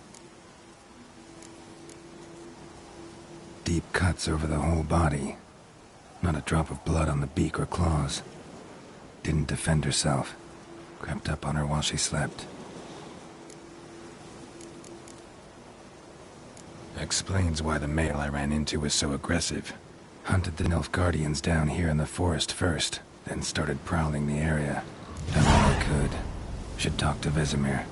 Deep cuts over the whole body. Not a drop of blood on the beak or claws. Didn't defend herself. Crept up on her while she slept. Explains why the male I ran into was so aggressive. Hunted the Nilfgaardians down here in the forest first, then started prowling the area. Done all I could. Should talk to Vesemir.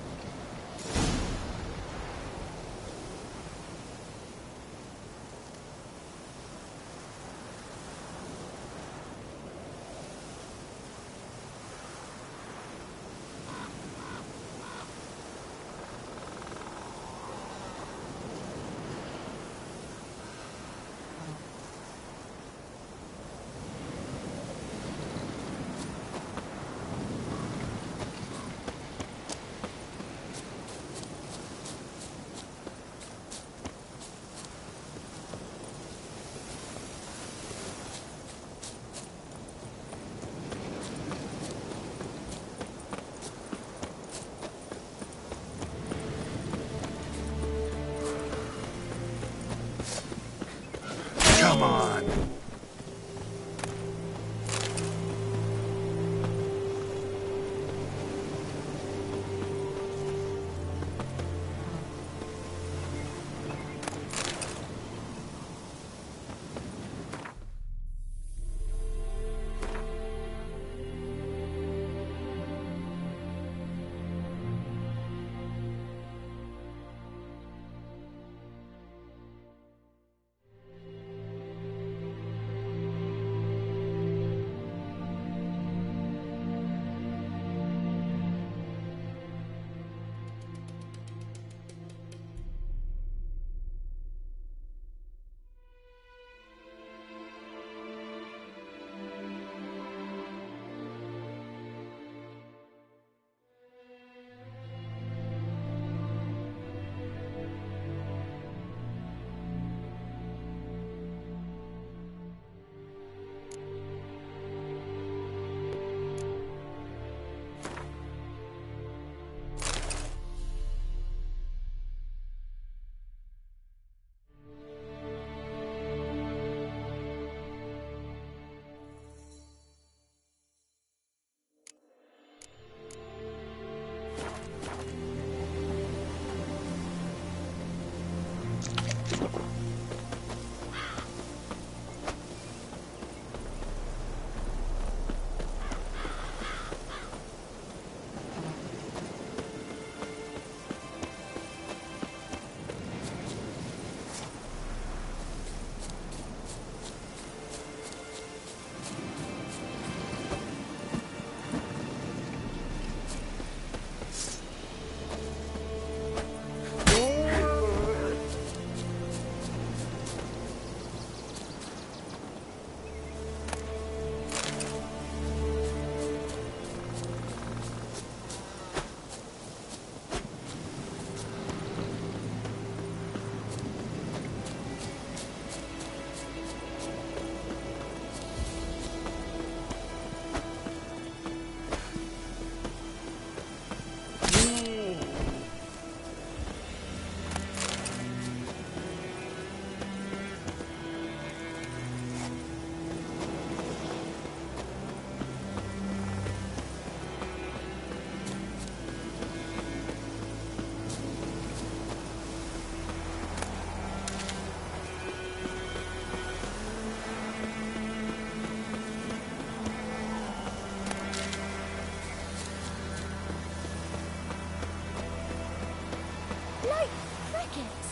crickets.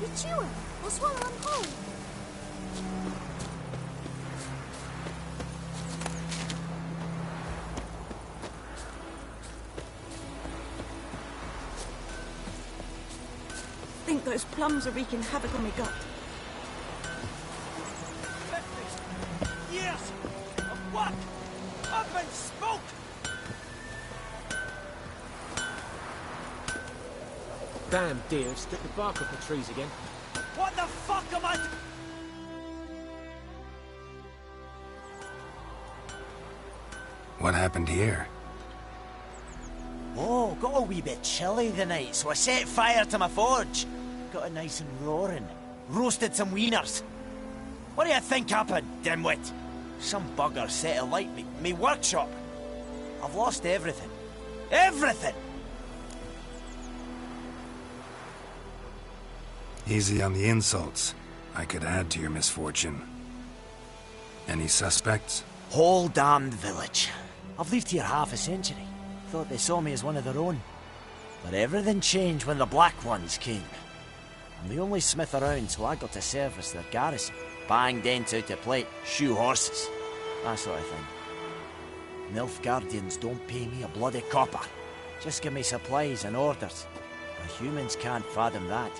You chew 'em or swallow 'em whole. Think those plums are wreaking havoc on my gut. Yes! Of what? I've been smoked! Damn deer, stick the bark off the trees again. What the fuck am I... What happened here? Oh, got a wee bit chilly the night, so I set fire to my forge. Got it nice and roaring. Roasted some wieners. What do you think happened, dimwit? Some bugger set alight me workshop. I've lost everything. Everything! Easy on the insults. I could add to your misfortune. Any suspects? Whole damned village. I've lived here half a century. Thought they saw me as one of their own. But everything changed when the Black Ones came. I'm the only smith around, so I got to service their garrison. Bang dents out of plate, shoe horses. That sort of thing. Nilfgaardians don't pay me a bloody copper. Just give me supplies and orders. The humans can't fathom that.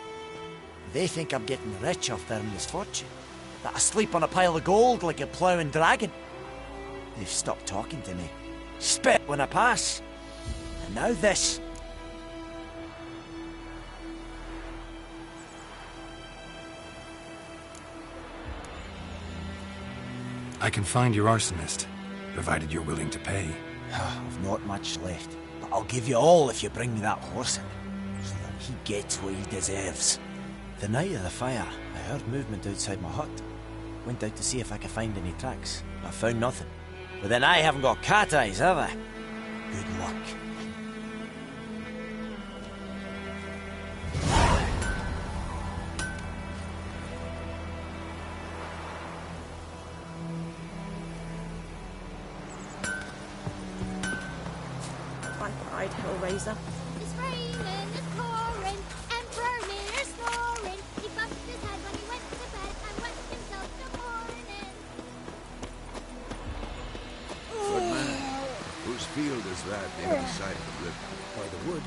They think I'm getting rich off their misfortune. That I sleep on a pile of gold like a ploughing dragon. They've stopped talking to me. Spit when I pass. And now this. I can find your arsonist, provided you're willing to pay. I've not much left, but I'll give you all if you bring me that horse in, so that he gets what he deserves. The night of the fire, I heard movement outside my hut. Went out to see if I could find any tracks. I found nothing. But then I haven't got cat eyes, have I? Good luck. Bye-bye, Hellraiser. It's raining, it's pouring, Emperor Lear's snoring. He bumped his head when he went to bed and wet himself till morning. Good man. Whose field is that near the side of the river? By the wood.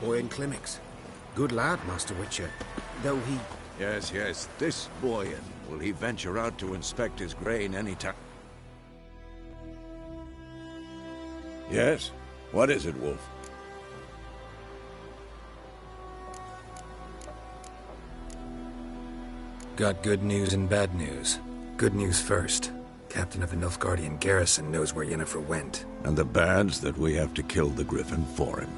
Boyan Clemix. Good lad, Master Witcher. Though he... Yes, yes. This Boyan. Will he venture out to inspect his grain any time? Yes? What is it, Wolf? Got good news and bad news. Good news first. Captain of the Nilfgaardian garrison knows where Yennefer went. And the bad's that we have to kill the Griffin for him.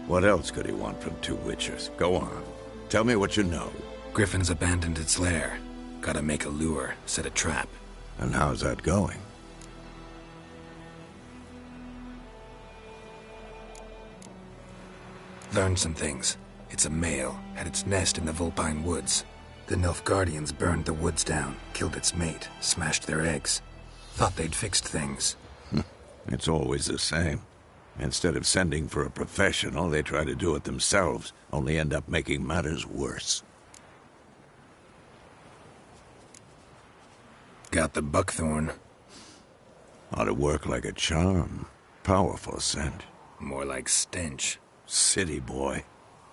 What else could he want from two Witchers? Go on. Tell me what you know. Griffin's abandoned its lair. Gotta make a lure, set a trap. And how's that going? Learned some things. It's a male, had its nest in the Vulpine Woods. The Nilfgaardians burned the woods down, killed its mate, smashed their eggs. Thought they'd fixed things. It's always the same. Instead of sending for a professional, they try to do it themselves, only end up making matters worse. Got the buckthorn. Ought to work like a charm. Powerful scent. More like stench. City boy.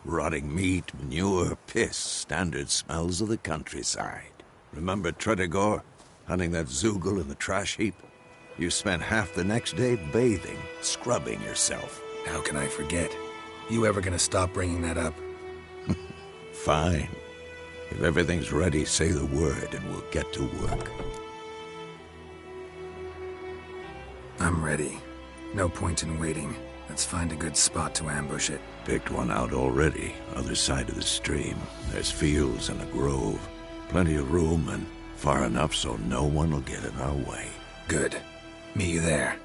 Rotting meat, manure, piss, standard smells of the countryside. Remember Tretogor? Hunting that Zoogle in the trash heap? You spent half the next day bathing, scrubbing yourself. How can I forget? You ever gonna stop bringing that up? Fine. If everything's ready, say the word and we'll get to work. I'm ready. No point in waiting. Let's find a good spot to ambush it. Picked one out already, other side of the stream. There's fields and a grove. Plenty of room and far enough so no one will get in our way. Good. Meet you there.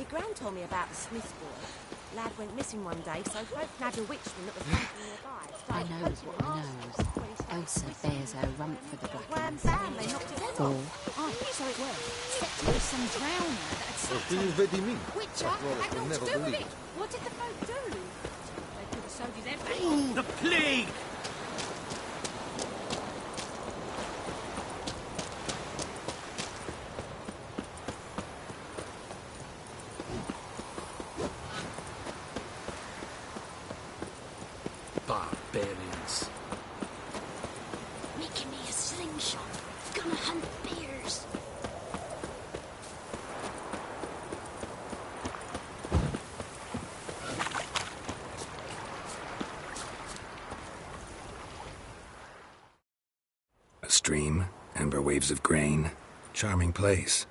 My gran told me about the Smith boy. Lad went missing one day, so folk nabbed a witchman that was hunting nearby. I knows what I knows. Elsa bears her rump for the black Wham bam, they knocked his head Four. off. Oh, so it was. Except it was some drowner that had sucked This is very mean. Witcher After all, I had will naught to never do with believe it. it. What did the folk do? They could have sewed his head back. The plague! Barbarians. Making me a slingshot. Gonna hunt bears. A stream, amber waves of grain. Charming place.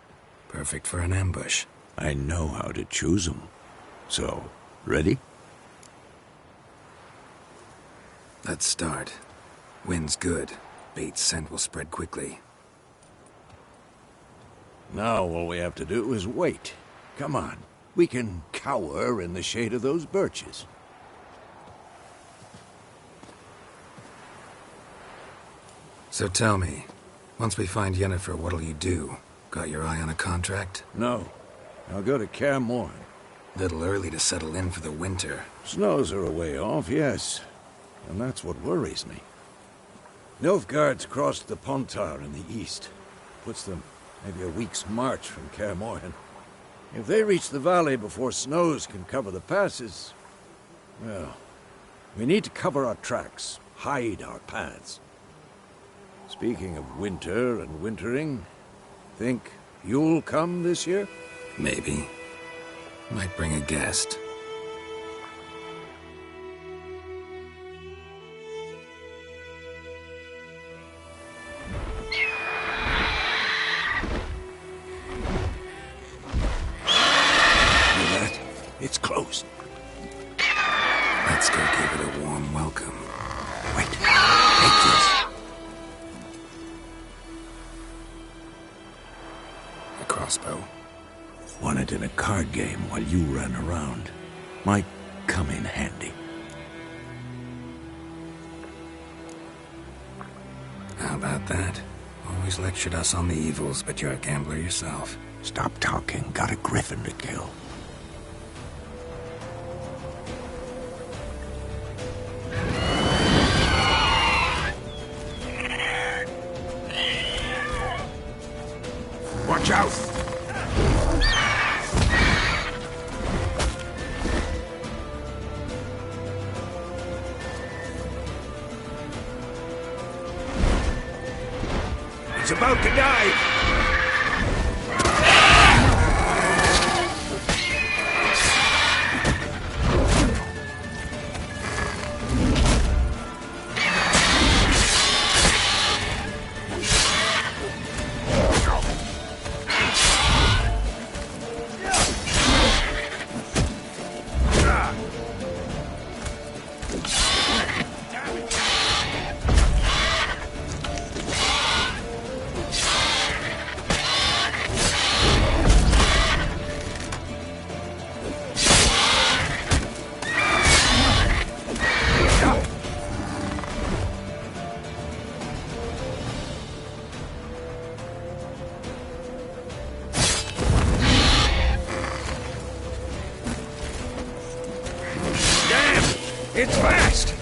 Perfect for an ambush. I know how to choose 'em. So, ready? Let's start. Wind's good. Bait's scent will spread quickly. Now all we have to do is wait. Come on. We can cower in the shade of those birches. So tell me, once we find Yennefer, what'll you do? Got your eye on a contract? No. I'll go to Kaer Morhen. Little early to settle in for the winter. Snows are a way off, yes. And that's what worries me. Nilfgaard's crossed the Pontar in the east. Puts them maybe a week's march from Kaer Morhen. If they reach the valley before snows can cover the passes, well, we need to cover our tracks, hide our paths. Speaking of winter and wintering, think you'll come this year? Maybe. Might bring a guest. It's closed. Let's go give it a warm welcome. Wait. Take this. A crossbow. Won it in a card game while you ran around. Might come in handy. How about that? Always lectured us on the evils, but you're a gambler yourself. Stop talking. Got a griffin to kill. Watch out! It's about to dive! It's fast!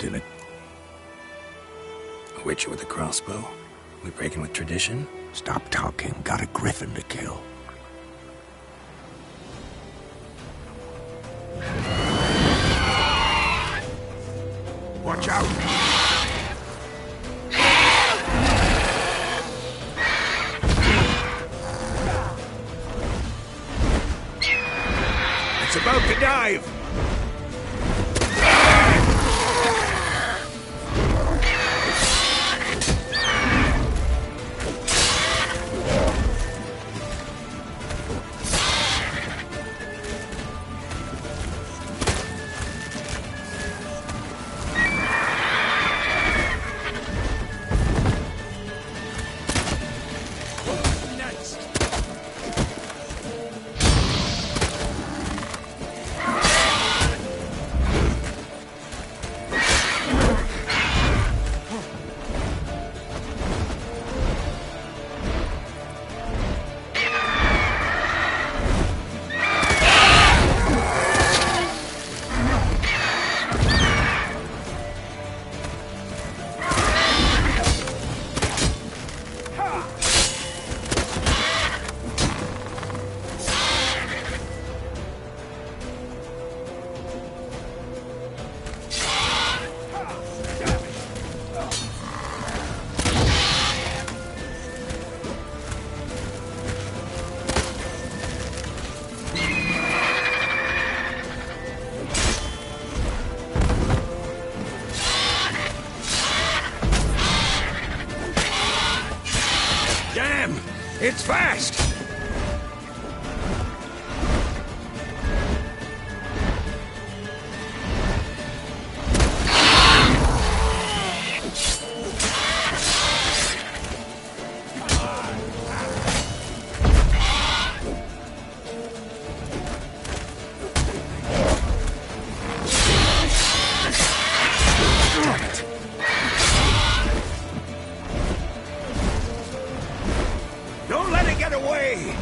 in it. A witcher with a crossbow? We breaking with tradition? Stop talking. Got a griffin to kill. Watch out! It's about to dive! It's fast! Don't let it get away!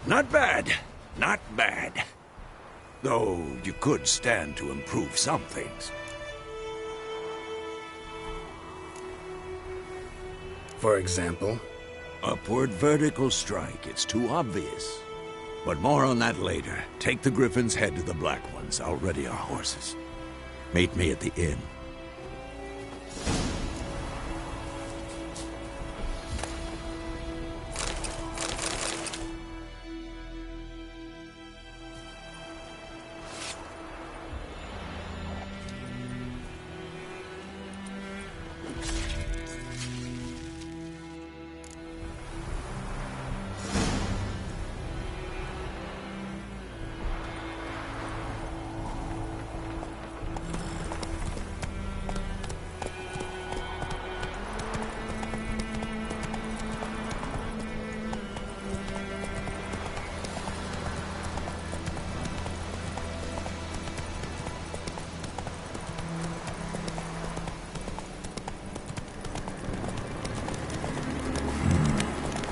Not bad. Not bad. Though you could stand to improve some things. For example? Upward vertical strike. It's too obvious. But more on that later. Take the Griffin's head to the Black Ones. I'll ready our horses. Meet me at the inn.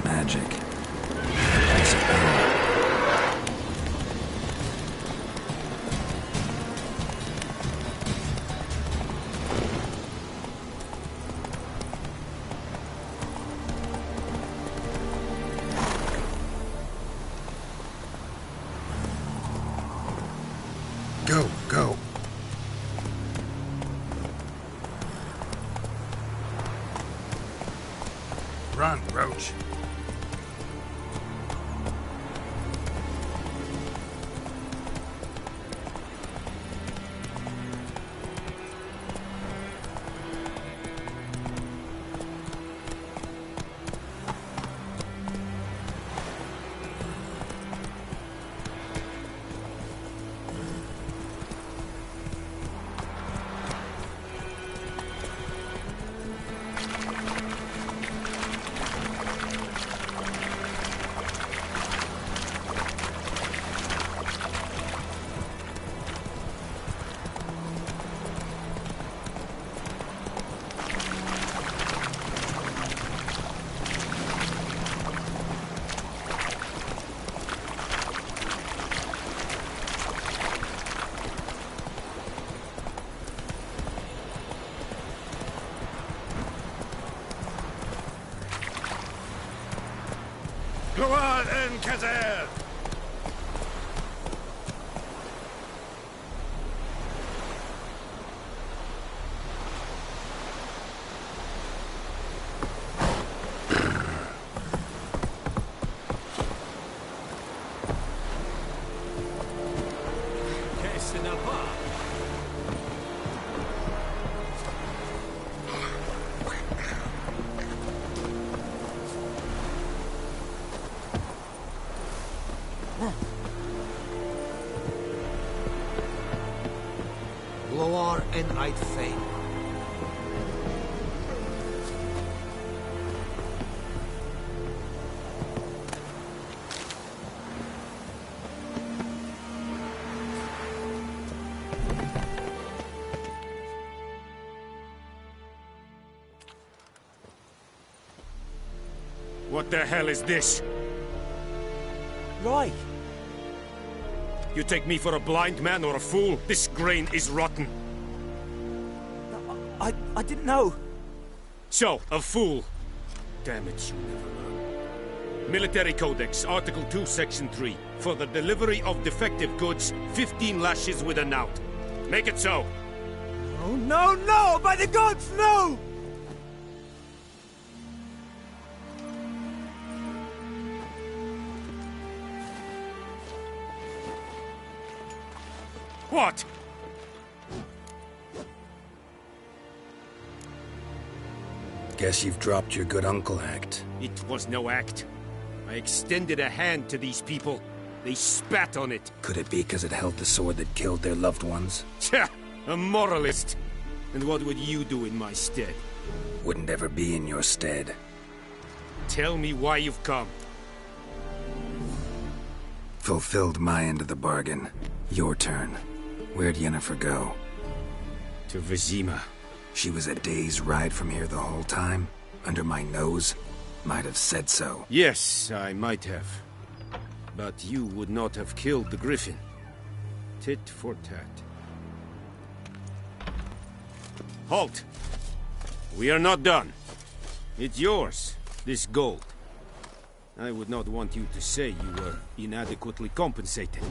Magic. Place of power. Go, go. Run, Roach. Gloire en Kazer! Gloire en Eid Fame. What the hell is this? Roy! You take me for a blind man or a fool? This grain is rotten. I didn't know. So, a fool. Damn it, you never learn. Military Codex, Article 2, Section 3. For the delivery of defective goods, 15 lashes with a knout. Make it so. Oh, no, no! By the gods, no! What? Guess you've dropped your good uncle act. It was no act. I extended a hand to these people. They spat on it. Could it be because it held the sword that killed their loved ones? Tja, a moralist. And what would you do in my stead? Wouldn't ever be in your stead. Tell me why you've come. Fulfilled my end of the bargain. Your turn. Where'd Yennefer go? To Vizima. She was a day's ride from here the whole time? Under my nose? Might have said so. Yes, I might have. But you would not have killed the Griffin. Tit for tat. Halt! We are not done. It's yours, this gold. I would not want you to say you were inadequately compensated.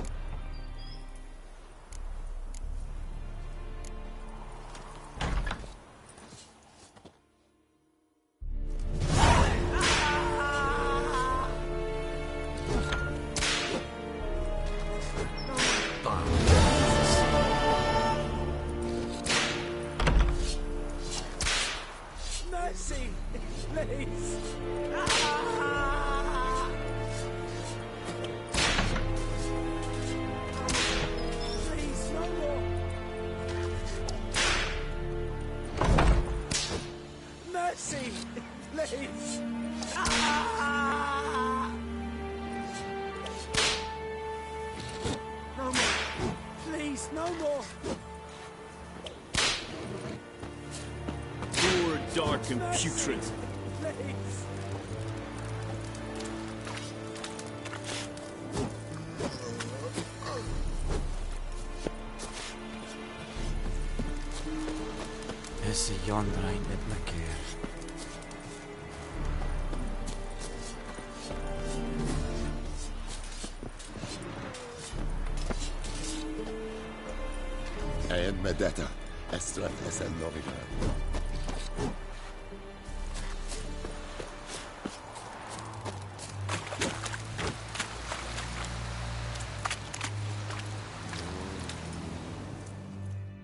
Mercy, please. Please, no more. Mercy, please. No more. Please, no more. You're dark and putrid. Please. Esse yonder ain't it like here. Ejn medeta, estrat esen novigrad.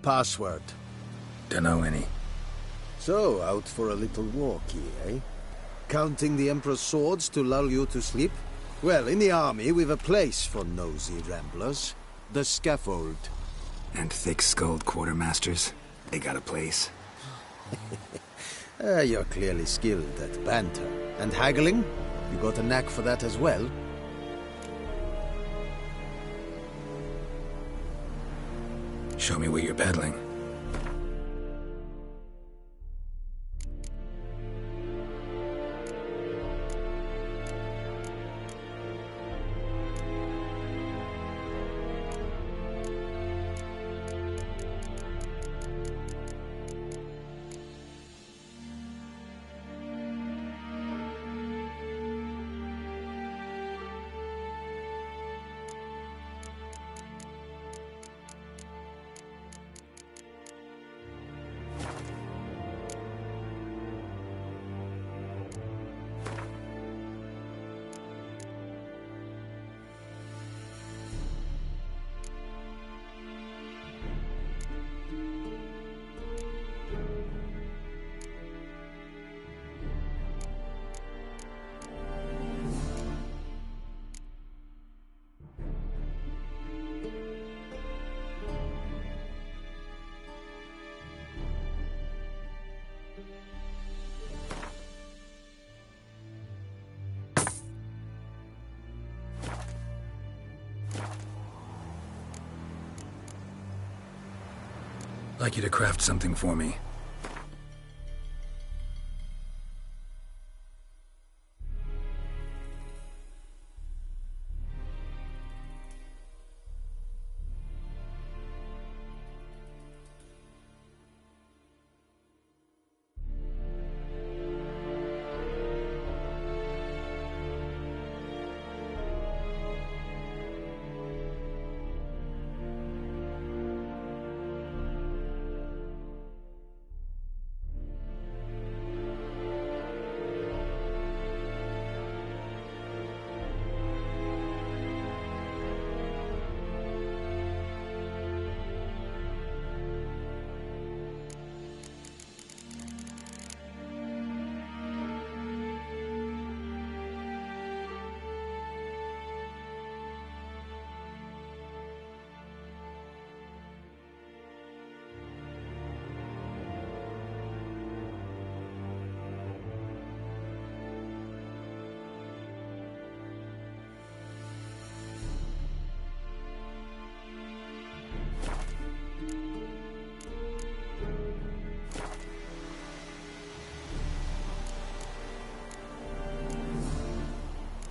Password. Dunno any. So, out for a little walkie, eh? Counting the Emperor's swords to lull you to sleep? Well, in the army, we've a place for nosy ramblers. The scaffold. And thick-skulled quartermasters. They got a place. You're clearly skilled at banter. And haggling? You got a knack for that as well? Show me what you're peddling. I'd like you to craft something for me.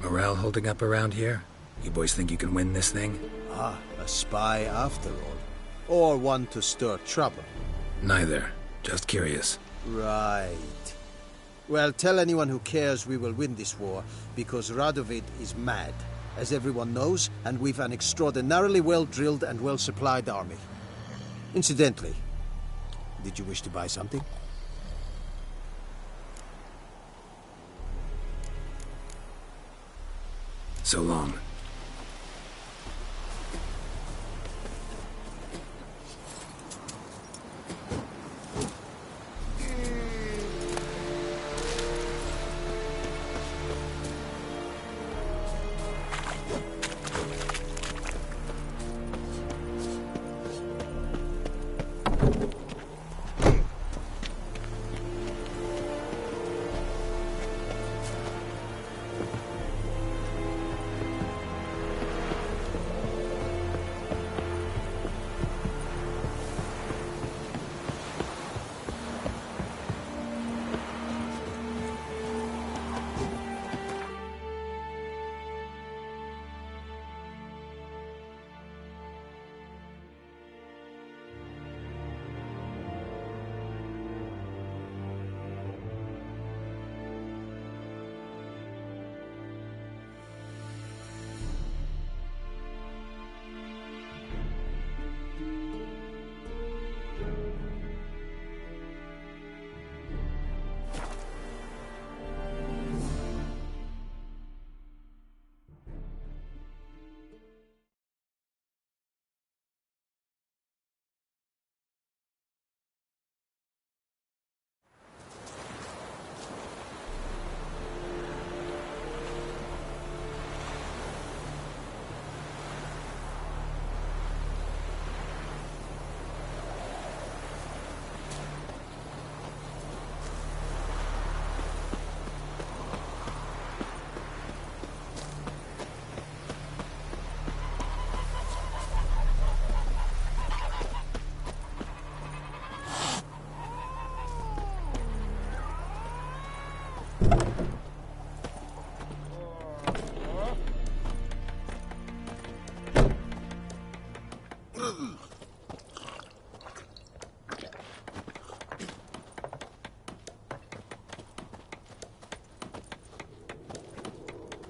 Morale holding up around here? You boys think you can win this thing? Ah, a spy after all. Or one to stir trouble. Neither. Just curious. Right. Well, tell anyone who cares we will win this war, because Radovid is mad, as everyone knows, and we've an extraordinarily well-drilled and well-supplied army. Incidentally, did you wish to buy something? So long.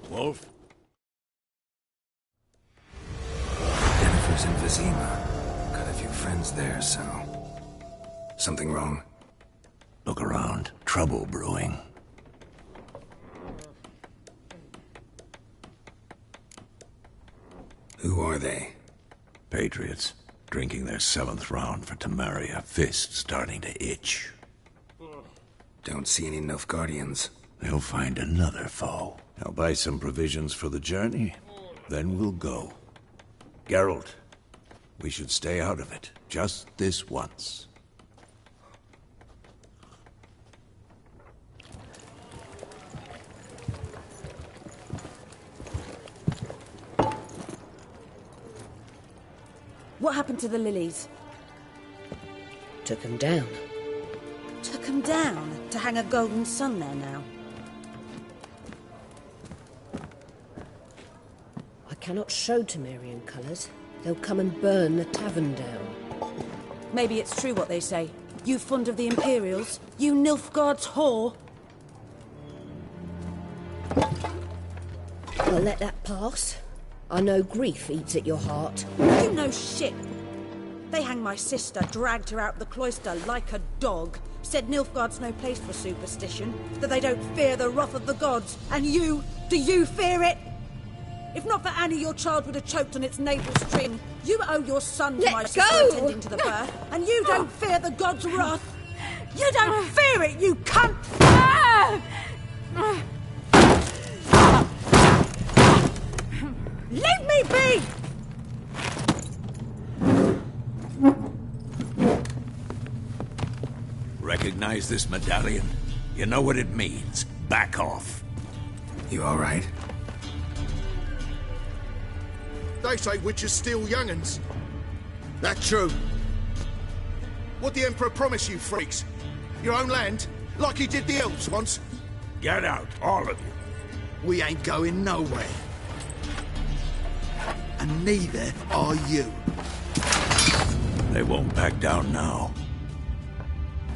Wolf? Jennifer's in Vizima. Got a few friends there, so... Something wrong? Look around. Trouble brewing. Who are they? Patriots. Drinking their 7th round for Temeria. Fist starting to itch. Don't see any Nilfgaardians. They'll find another foe. I'll buy some provisions for the journey. Then we'll go. Geralt, we should stay out of it. Just this once. What happened to the lilies? Took them down. Took them down? To hang a golden sun there now? I cannot show Temerian colours. They'll come and burn the tavern down. Maybe it's true what they say. You fond of the Imperials? You Nilfgaard's whore? I'll let that pass. I know grief eats at your heart. You know shit. They hanged my sister, dragged her out the cloister like a dog. Said Nilfgaard's no place for superstition, that they don't fear the wrath of the gods. And you, do you fear it? If not for Annie, your child would have choked on its navel string. You owe your son to my sister attending to the birth, and you don't fear the gods' wrath. You don't fear it, you cunt! Leave me be! Recognize this medallion? You know what it means. Back off. You all right? They say witches steal young'uns. That true? What the Emperor promise you, freaks? Your own land? Like he did the elves once? Get out, all of you. We ain't going nowhere. And neither are you. They won't back down now.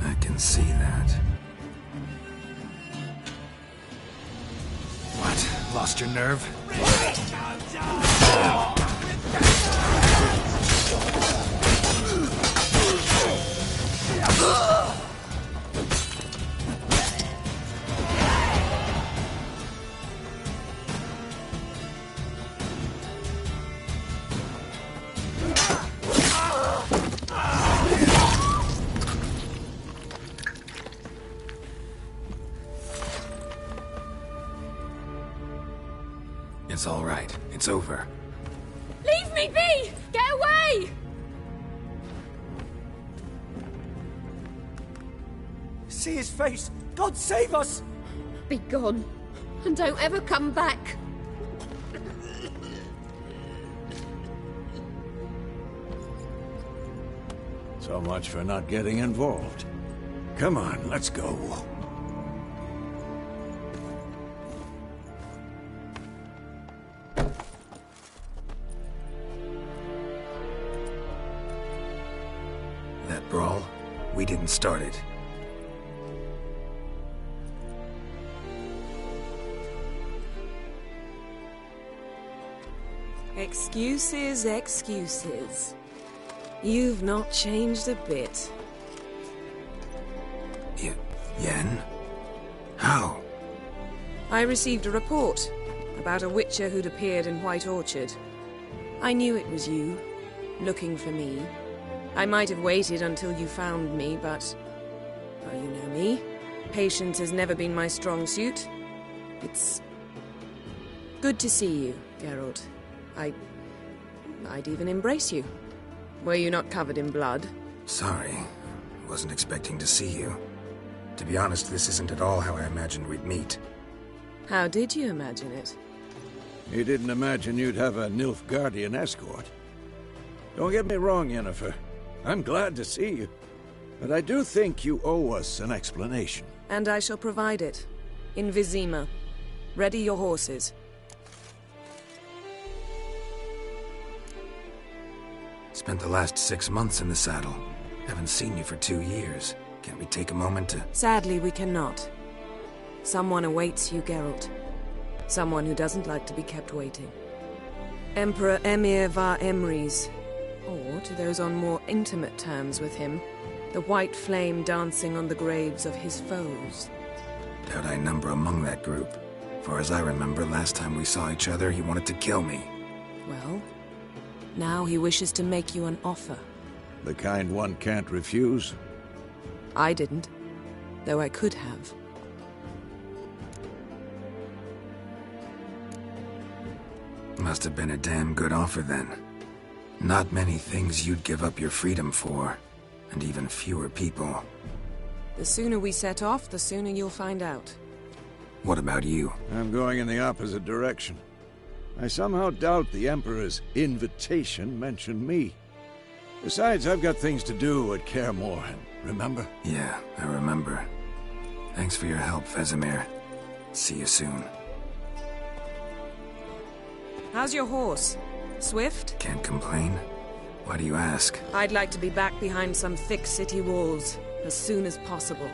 I can see that. Lost your nerve? It's all right. It's over. Leave me be! Get away! See his face! God save us! Be gone. And don't ever come back. So much for not getting involved. Come on, let's go. That brawl, we didn't start it. Excuses, excuses. You've not changed a bit. Yen? How? I received a report about a witcher who'd appeared in White Orchard. I knew it was you, looking for me. I might have waited until you found me, but... well, you know me. Patience has never been my strong suit. It's... good to see you, Geralt. I'd even embrace you. Were you not covered in blood? Sorry. Wasn't expecting to see you. To be honest, this isn't at all how I imagined we'd meet. How did you imagine it? You didn't imagine you'd have a Nilfgaardian escort. Don't get me wrong, Yennefer. I'm glad to see you. But I do think you owe us an explanation. And I shall provide it. In Vizima. Ready your horses. Spent the last 6 months in the saddle. Haven't seen you for 2 years. Can't we take a moment to... Sadly, we cannot. Someone awaits you, Geralt. Someone who doesn't like to be kept waiting. Emperor Emhyr var Emreis. Or, to those on more intimate terms with him, the white flame dancing on the graves of his foes. Doubt I number among that group. Far as I remember, last time we saw each other, he wanted to kill me. Well, now he wishes to make you an offer. The kind one can't refuse? I didn't, though I could have. Must have been a damn good offer then. Not many things you'd give up your freedom for, and even fewer people. The sooner we set off, the sooner you'll find out. What about you? I'm going in the opposite direction. I somehow doubt the Emperor's invitation mentioned me. Besides, I've got things to do at Kaer Morhen, remember? Yeah, I remember. Thanks for your help, Vesemir. See you soon. How's your horse? Swift? Can't complain. Why do you ask? I'd like to be back behind some thick city walls, as soon as possible.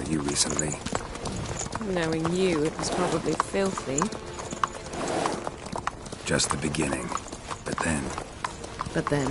Recently. Knowing you, it was probably filthy. Just the beginning. But then... But then...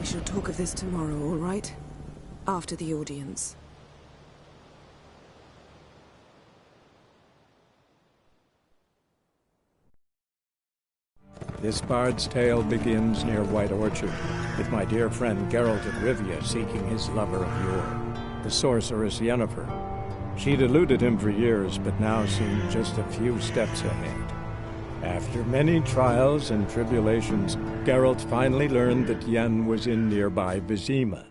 We shall talk of this tomorrow, all right? After the audience. This bard's tale begins near White Orchard, with my dear friend Geralt of Rivia seeking his lover of yore, the sorceress Yennefer. She'd eluded him for years, but now seemed just a few steps ahead. After many trials and tribulations, Geralt finally learned that Yen was in nearby Vizima.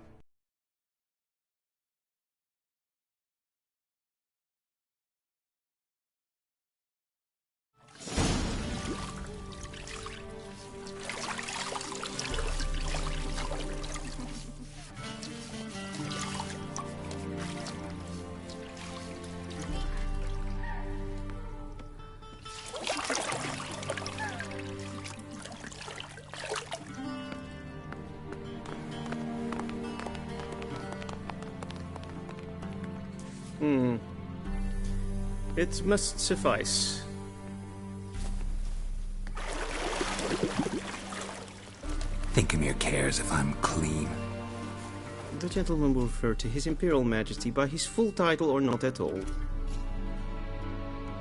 It must suffice. Thinkamere cares if I'm clean. The gentleman will refer to His Imperial Majesty by his full title or not at all.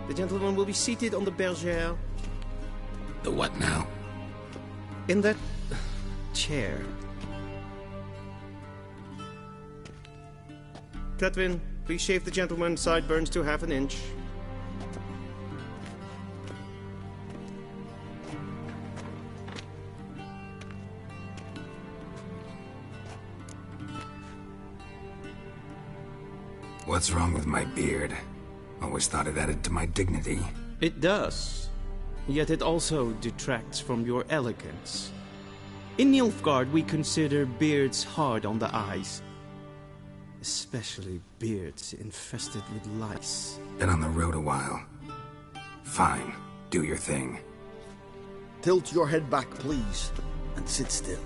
The gentleman will be seated on the bergère. The what now? In that chair. Cletwin, please shave the gentleman's sideburns to half an inch. What's wrong with my beard? Always thought it added to my dignity. It does. Yet it also detracts from your elegance. In Nilfgaard, we consider beards hard on the eyes. Especially beards infested with lice. Been on the road a while. Fine. Do your thing. Tilt your head back, please, and sit still.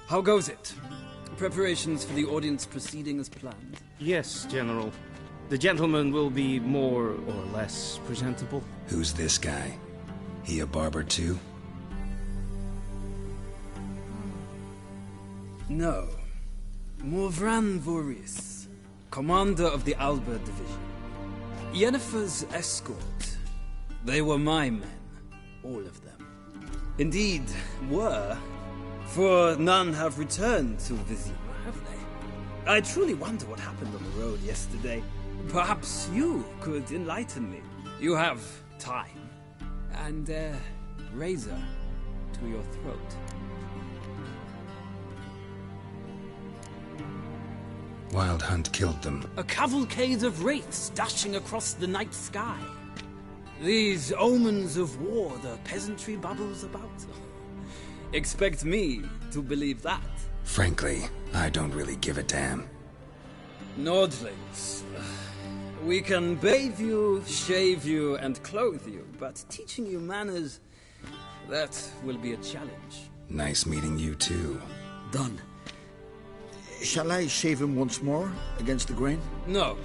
How goes it? Preparations for the audience proceeding as planned? Yes, General. The gentleman will be more or less presentable. Who's this guy? He a barber too? No. Morvran Voorhis, commander of the Alba Division. Yennefer's escort. They were my men. All of them. Indeed, were. For none have returned to Vizima, have they? I truly wonder what happened on the road yesterday. Perhaps you could enlighten me. You have time. And razor to your throat. Wild Hunt killed them. A cavalcade of wraiths dashing across the night sky. These omens of war the peasantry babbles about. Expect me to believe that. Frankly, I don't really give a damn. Nordlings. We can bathe you, shave you, and clothe you, but teaching you manners, that will be a challenge. Nice meeting you too. Done. Shall I shave him once more, against the grain? No.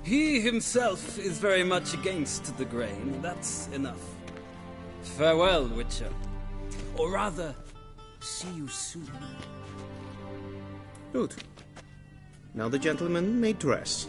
He himself is very much against the grain. That's enough. Farewell, Witcher. Or rather, see you soon. Good. Now the gentleman may dress.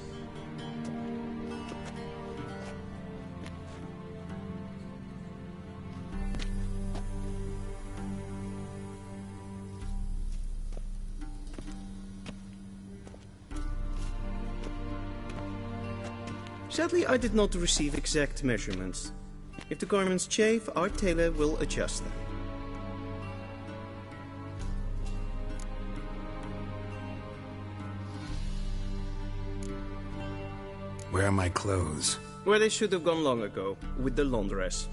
Sadly, I did not receive exact measurements. If the garments chafe, our tailor will adjust them. Where are my clothes? Where they should have gone long ago, with the laundress.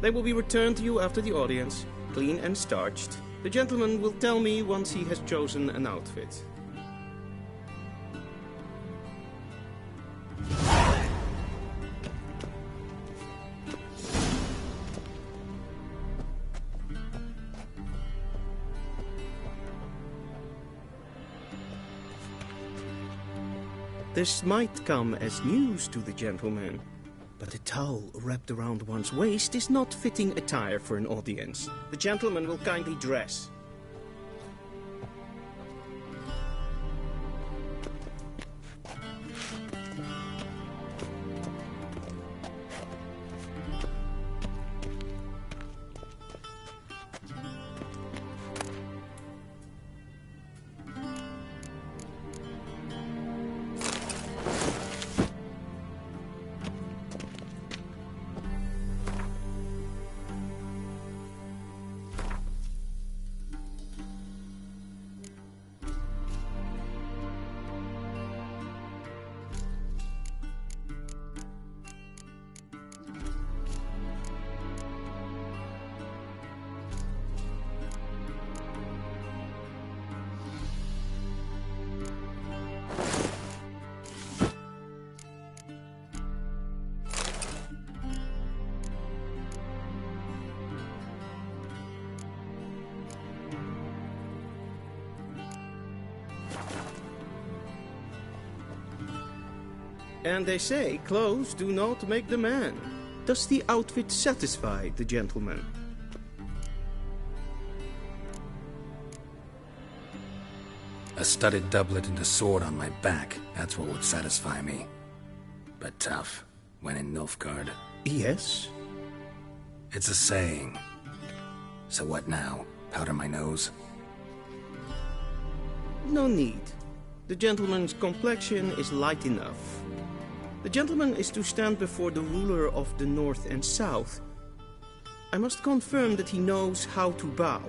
They will be returned to you after the audience, clean and starched. The gentleman will tell me once he has chosen an outfit. This might come as news to the gentleman, but a towel wrapped around one's waist is not fitting attire for an audience. The gentleman will kindly dress. And they say clothes do not make the man. Does the outfit satisfy the gentleman? A studded doublet and a sword on my back, that's what would satisfy me. But tough, when in Nilfgaard. Yes? It's a saying. So what now? Powder my nose? No need. The gentleman's complexion is light enough. The gentleman is to stand before the ruler of the North and South. I must confirm that he knows how to bow.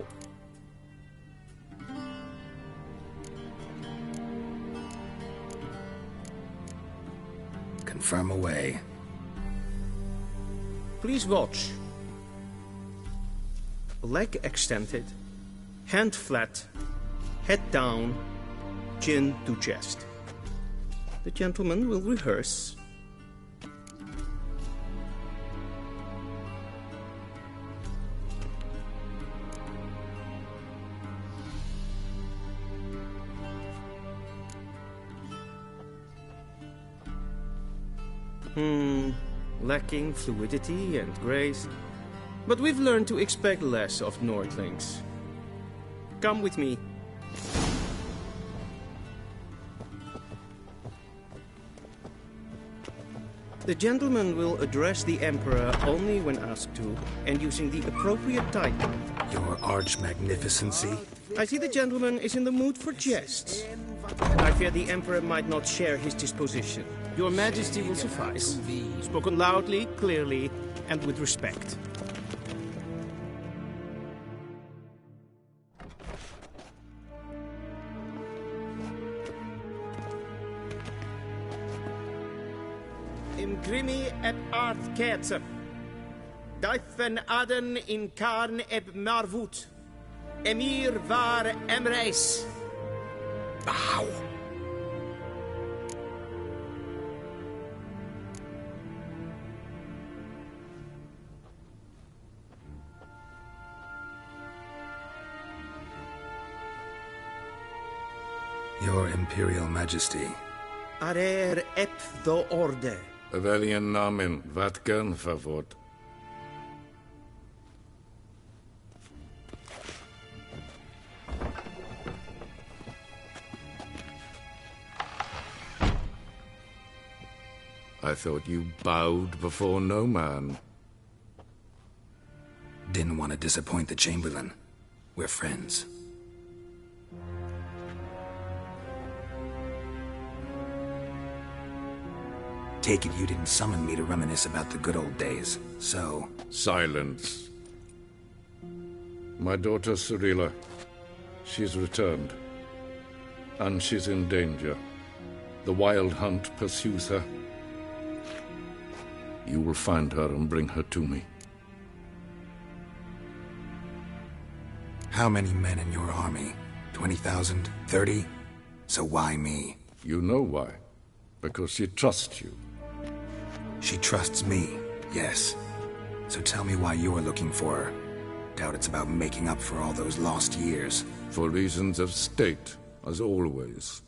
Confirm away. Please watch. Leg extended, hand flat, head down, chin to chest. The gentleman will rehearse. Lacking fluidity and grace. But we've learned to expect less of Nordlings. Come with me. The gentleman will address the Emperor only when asked to, and using the appropriate title. Your Arch-Magnificency? I see the gentleman is in the mood for jests. I fear the Emperor might not share his disposition. Your Majesty will suffice. Spoken loudly, clearly, and with respect. Imgrimi eb art ketzer. Daifen aden in karn eb marvut. Emir var emreis. Bow. Your Imperial Majesty. Arer ep do orde. Welchen Namen? Wat gern verwort? I thought you bowed before no man. Didn't want to disappoint the Chamberlain. We're friends. Take it you didn't summon me to reminisce about the good old days, so... Silence. My daughter Cirilla, she's returned. And she's in danger. The Wild Hunt pursues her. You will find her and bring her to me. How many men in your army? 20,000? 30? So why me? You know why. Because she trusts you. She trusts me, yes. So tell me why you're looking for her. Doubt it's about making up for all those lost years. For reasons of state, as always.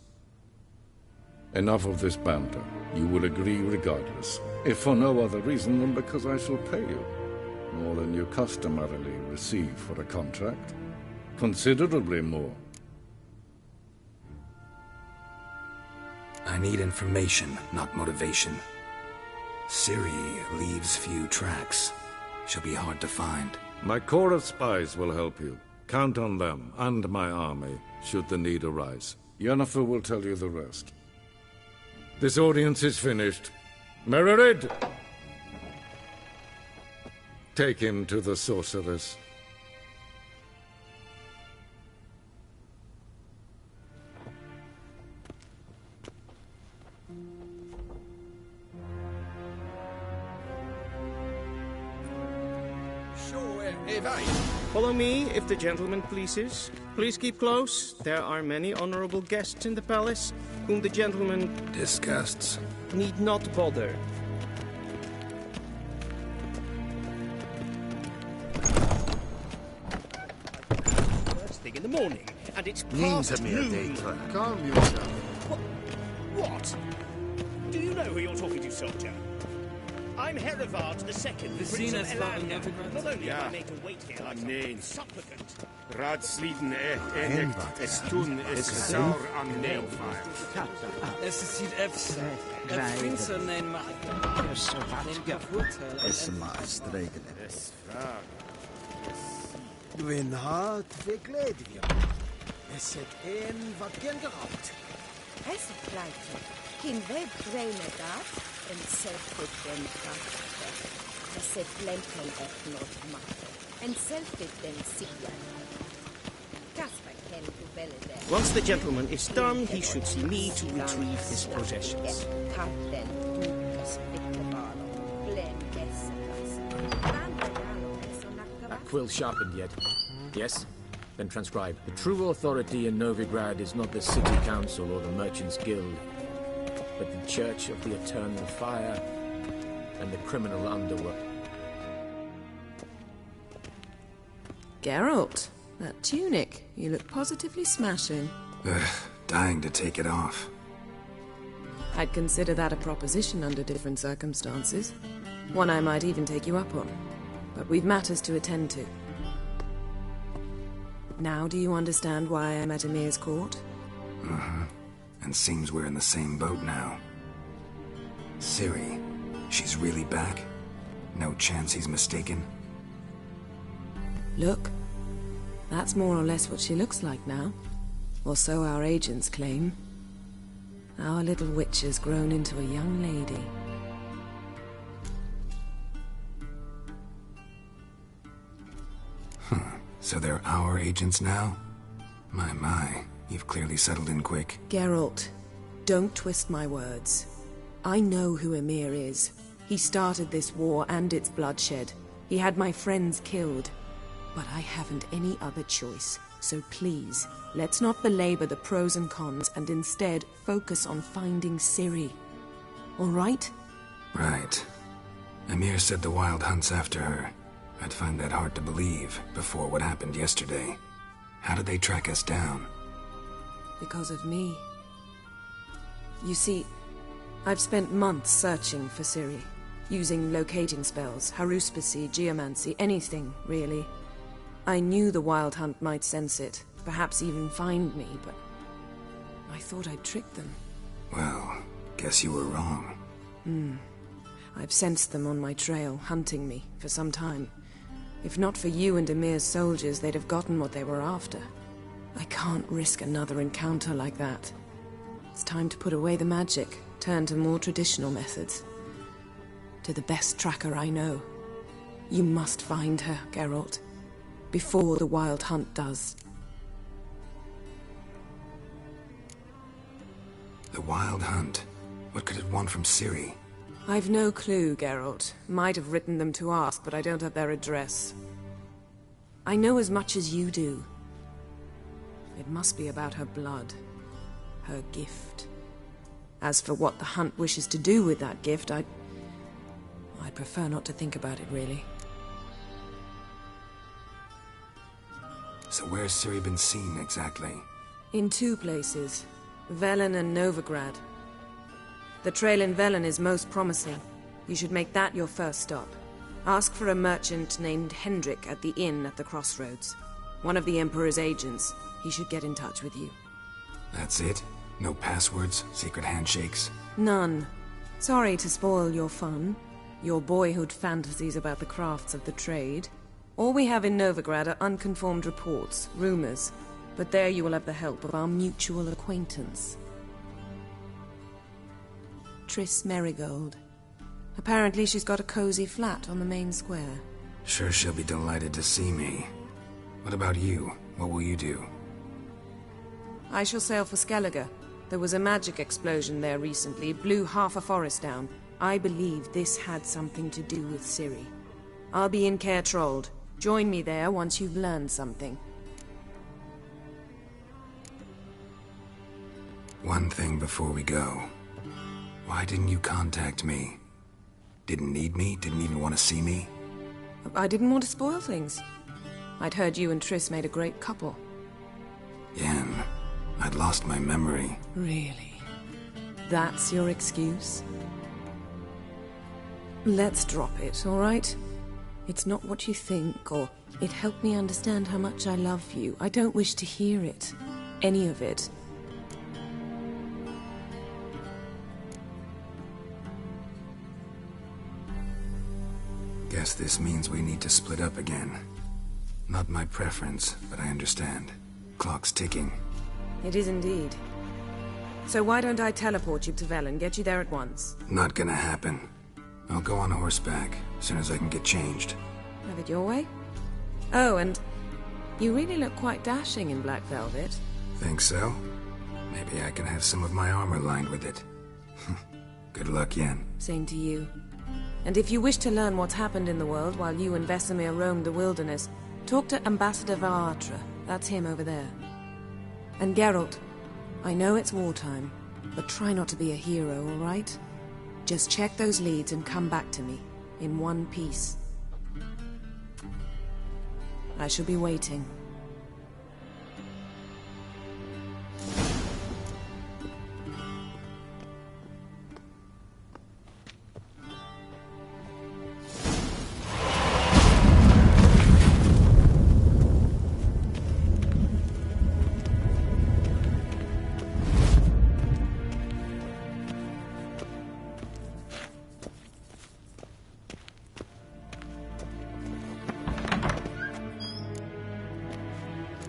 Enough of this banter. You will agree regardless, if for no other reason than because I shall pay you. More than you customarily receive for a contract. Considerably more. I need information, not motivation. Ciri leaves few tracks. She'll be hard to find. My corps of spies will help you. Count on them, and my army, should the need arise. Yennefer will tell you the rest. This audience is finished. Mererid! Take him to the sorceress. Follow me, if the gentleman pleases. Please keep close. There are many honorable guests in the palace, whom the gentleman... disgusts. ...need not bother. First thing in the morning, and it's past noon. Calm yourself. What? Do you know who you're talking to, soldier? I'm Herivard II, Prince of Elamia. Not only am I made to wait here like some supplicant. Radsliden enig estun saur an neelfire. Es sieht efse. Prince nein mag. Es maast regelen. Dwi'n hart verkleed wir. Es het een wat gengeraubt. Es pleite. Kim we brene dat. En zelfde den krachte. Es se plentel et not machte. En zelfde den sigla. Kasper ken to velle there. Once the gentleman is done, he should see me to retrieve his possessions. That quill sharpened yet? Yes? Then transcribe. The true authority in Novigrad is not the city council or the merchants' guild, but the Church of the Eternal Fire and the criminal underworld. Geralt, that tunic. You look positively smashing. Ugh, dying to take it off. I'd consider that a proposition under different circumstances. One I might even take you up on. But we've matters to attend to. Now do you understand why I'm at Emir's court? Uh-huh. And seems we're in the same boat now. Ciri, she's really back? No chance he's mistaken? Look, that's more or less what she looks like now. Or so our agents claim. Our little witch has grown into a young lady. So they're our agents now? My, you've clearly settled in quick. Geralt, don't twist my words. I know who Emir is. He started this war and its bloodshed. He had my friends killed. But I haven't any other choice. So please, let's not belabor the pros and cons and instead focus on finding Ciri. All right? Right. Emir said the Wild Hunt's after her. I'd find that hard to believe before what happened yesterday. How did they track us down? Because of me. You see, I've spent months searching for Ciri, using locating spells, haruspicy, geomancy, anything, really. I knew the Wild Hunt might sense it, perhaps even find me, but I thought I'd tricked them. Well, guess you were wrong. I've sensed them on my trail, hunting me, for some time. If not for you and Emir's soldiers, they'd have gotten what they were after. I can't risk another encounter like that. It's time to put away the magic, turn to more traditional methods. To the best tracker I know. You must find her, Geralt. Before the Wild Hunt does. The Wild Hunt? What could it want from Ciri? I've no clue, Geralt. Might have written them to ask, but I don't have their address. I know as much as you do. It must be about her blood. Her gift. As for what the Hunt wishes to do with that gift, I'd prefer not to think about it, really. So where's Ciri been seen, exactly? In two places. Velen and Novigrad. The trail in Velen is most promising. You should make that your first stop. Ask for a merchant named Hendrik at the inn at the crossroads. One of the Emperor's agents. He should get in touch with you. That's it? No passwords? Secret handshakes? None. Sorry to spoil your fun. Your boyhood fantasies about the crafts of the trade. All we have in Novigrad are unconfirmed reports, rumors. But there you will have the help of our mutual acquaintance. Triss Merigold. Apparently she's got a cozy flat on the main square. Sure she'll be delighted to see me. What about you? What will you do? I shall sail for Skellige. There was a magic explosion there recently, blew half a forest down. I believe this had something to do with Ciri. I'll be in Caer Trolde. Join me there once you've learned something. One thing before we go. Why didn't you contact me? Didn't need me? Didn't even want to see me? I didn't want to spoil things. I'd heard you and Triss made a great couple. Yen, I'd lost my memory. Really? That's your excuse? Let's drop it, all right? It's not what you think, or it helped me understand how much I love you. I don't wish to hear it. Any of it. Guess this means we need to split up again. Not my preference, but I understand. Clock's ticking. It is indeed. So why don't I teleport you to Velen, get you there at once? Not gonna happen. I'll go on horseback, as soon as I can get changed. Have it your way? Oh, and you really look quite dashing in black velvet. Think so? Maybe I can have some of my armor lined with it. Good luck, Yen. Same to you. And if you wish to learn what's happened in the world while you and Vesemir roamed the wilderness, talk to Ambassador Varatra. That's him over there. And Geralt, I know it's wartime, but try not to be a hero, all right? Just check those leads and come back to me, in one piece. I shall be waiting.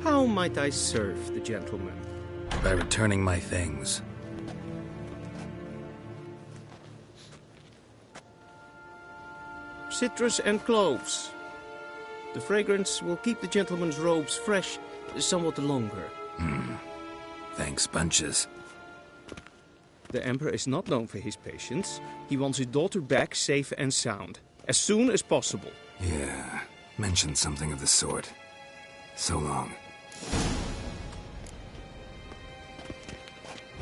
How might I serve the gentleman? By returning my things. Citrus and cloves. The fragrance will keep the gentleman's robes fresh somewhat longer. Thanks, bunches. The Emperor is not known for his patience. He wants his daughter back safe and sound, as soon as possible. Yeah, mentioned something of the sort. So long.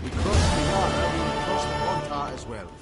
We crossed the Yara, we crossed the Montar as well.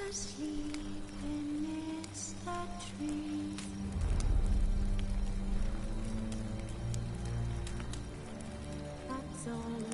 asleep amidst the trees. That's all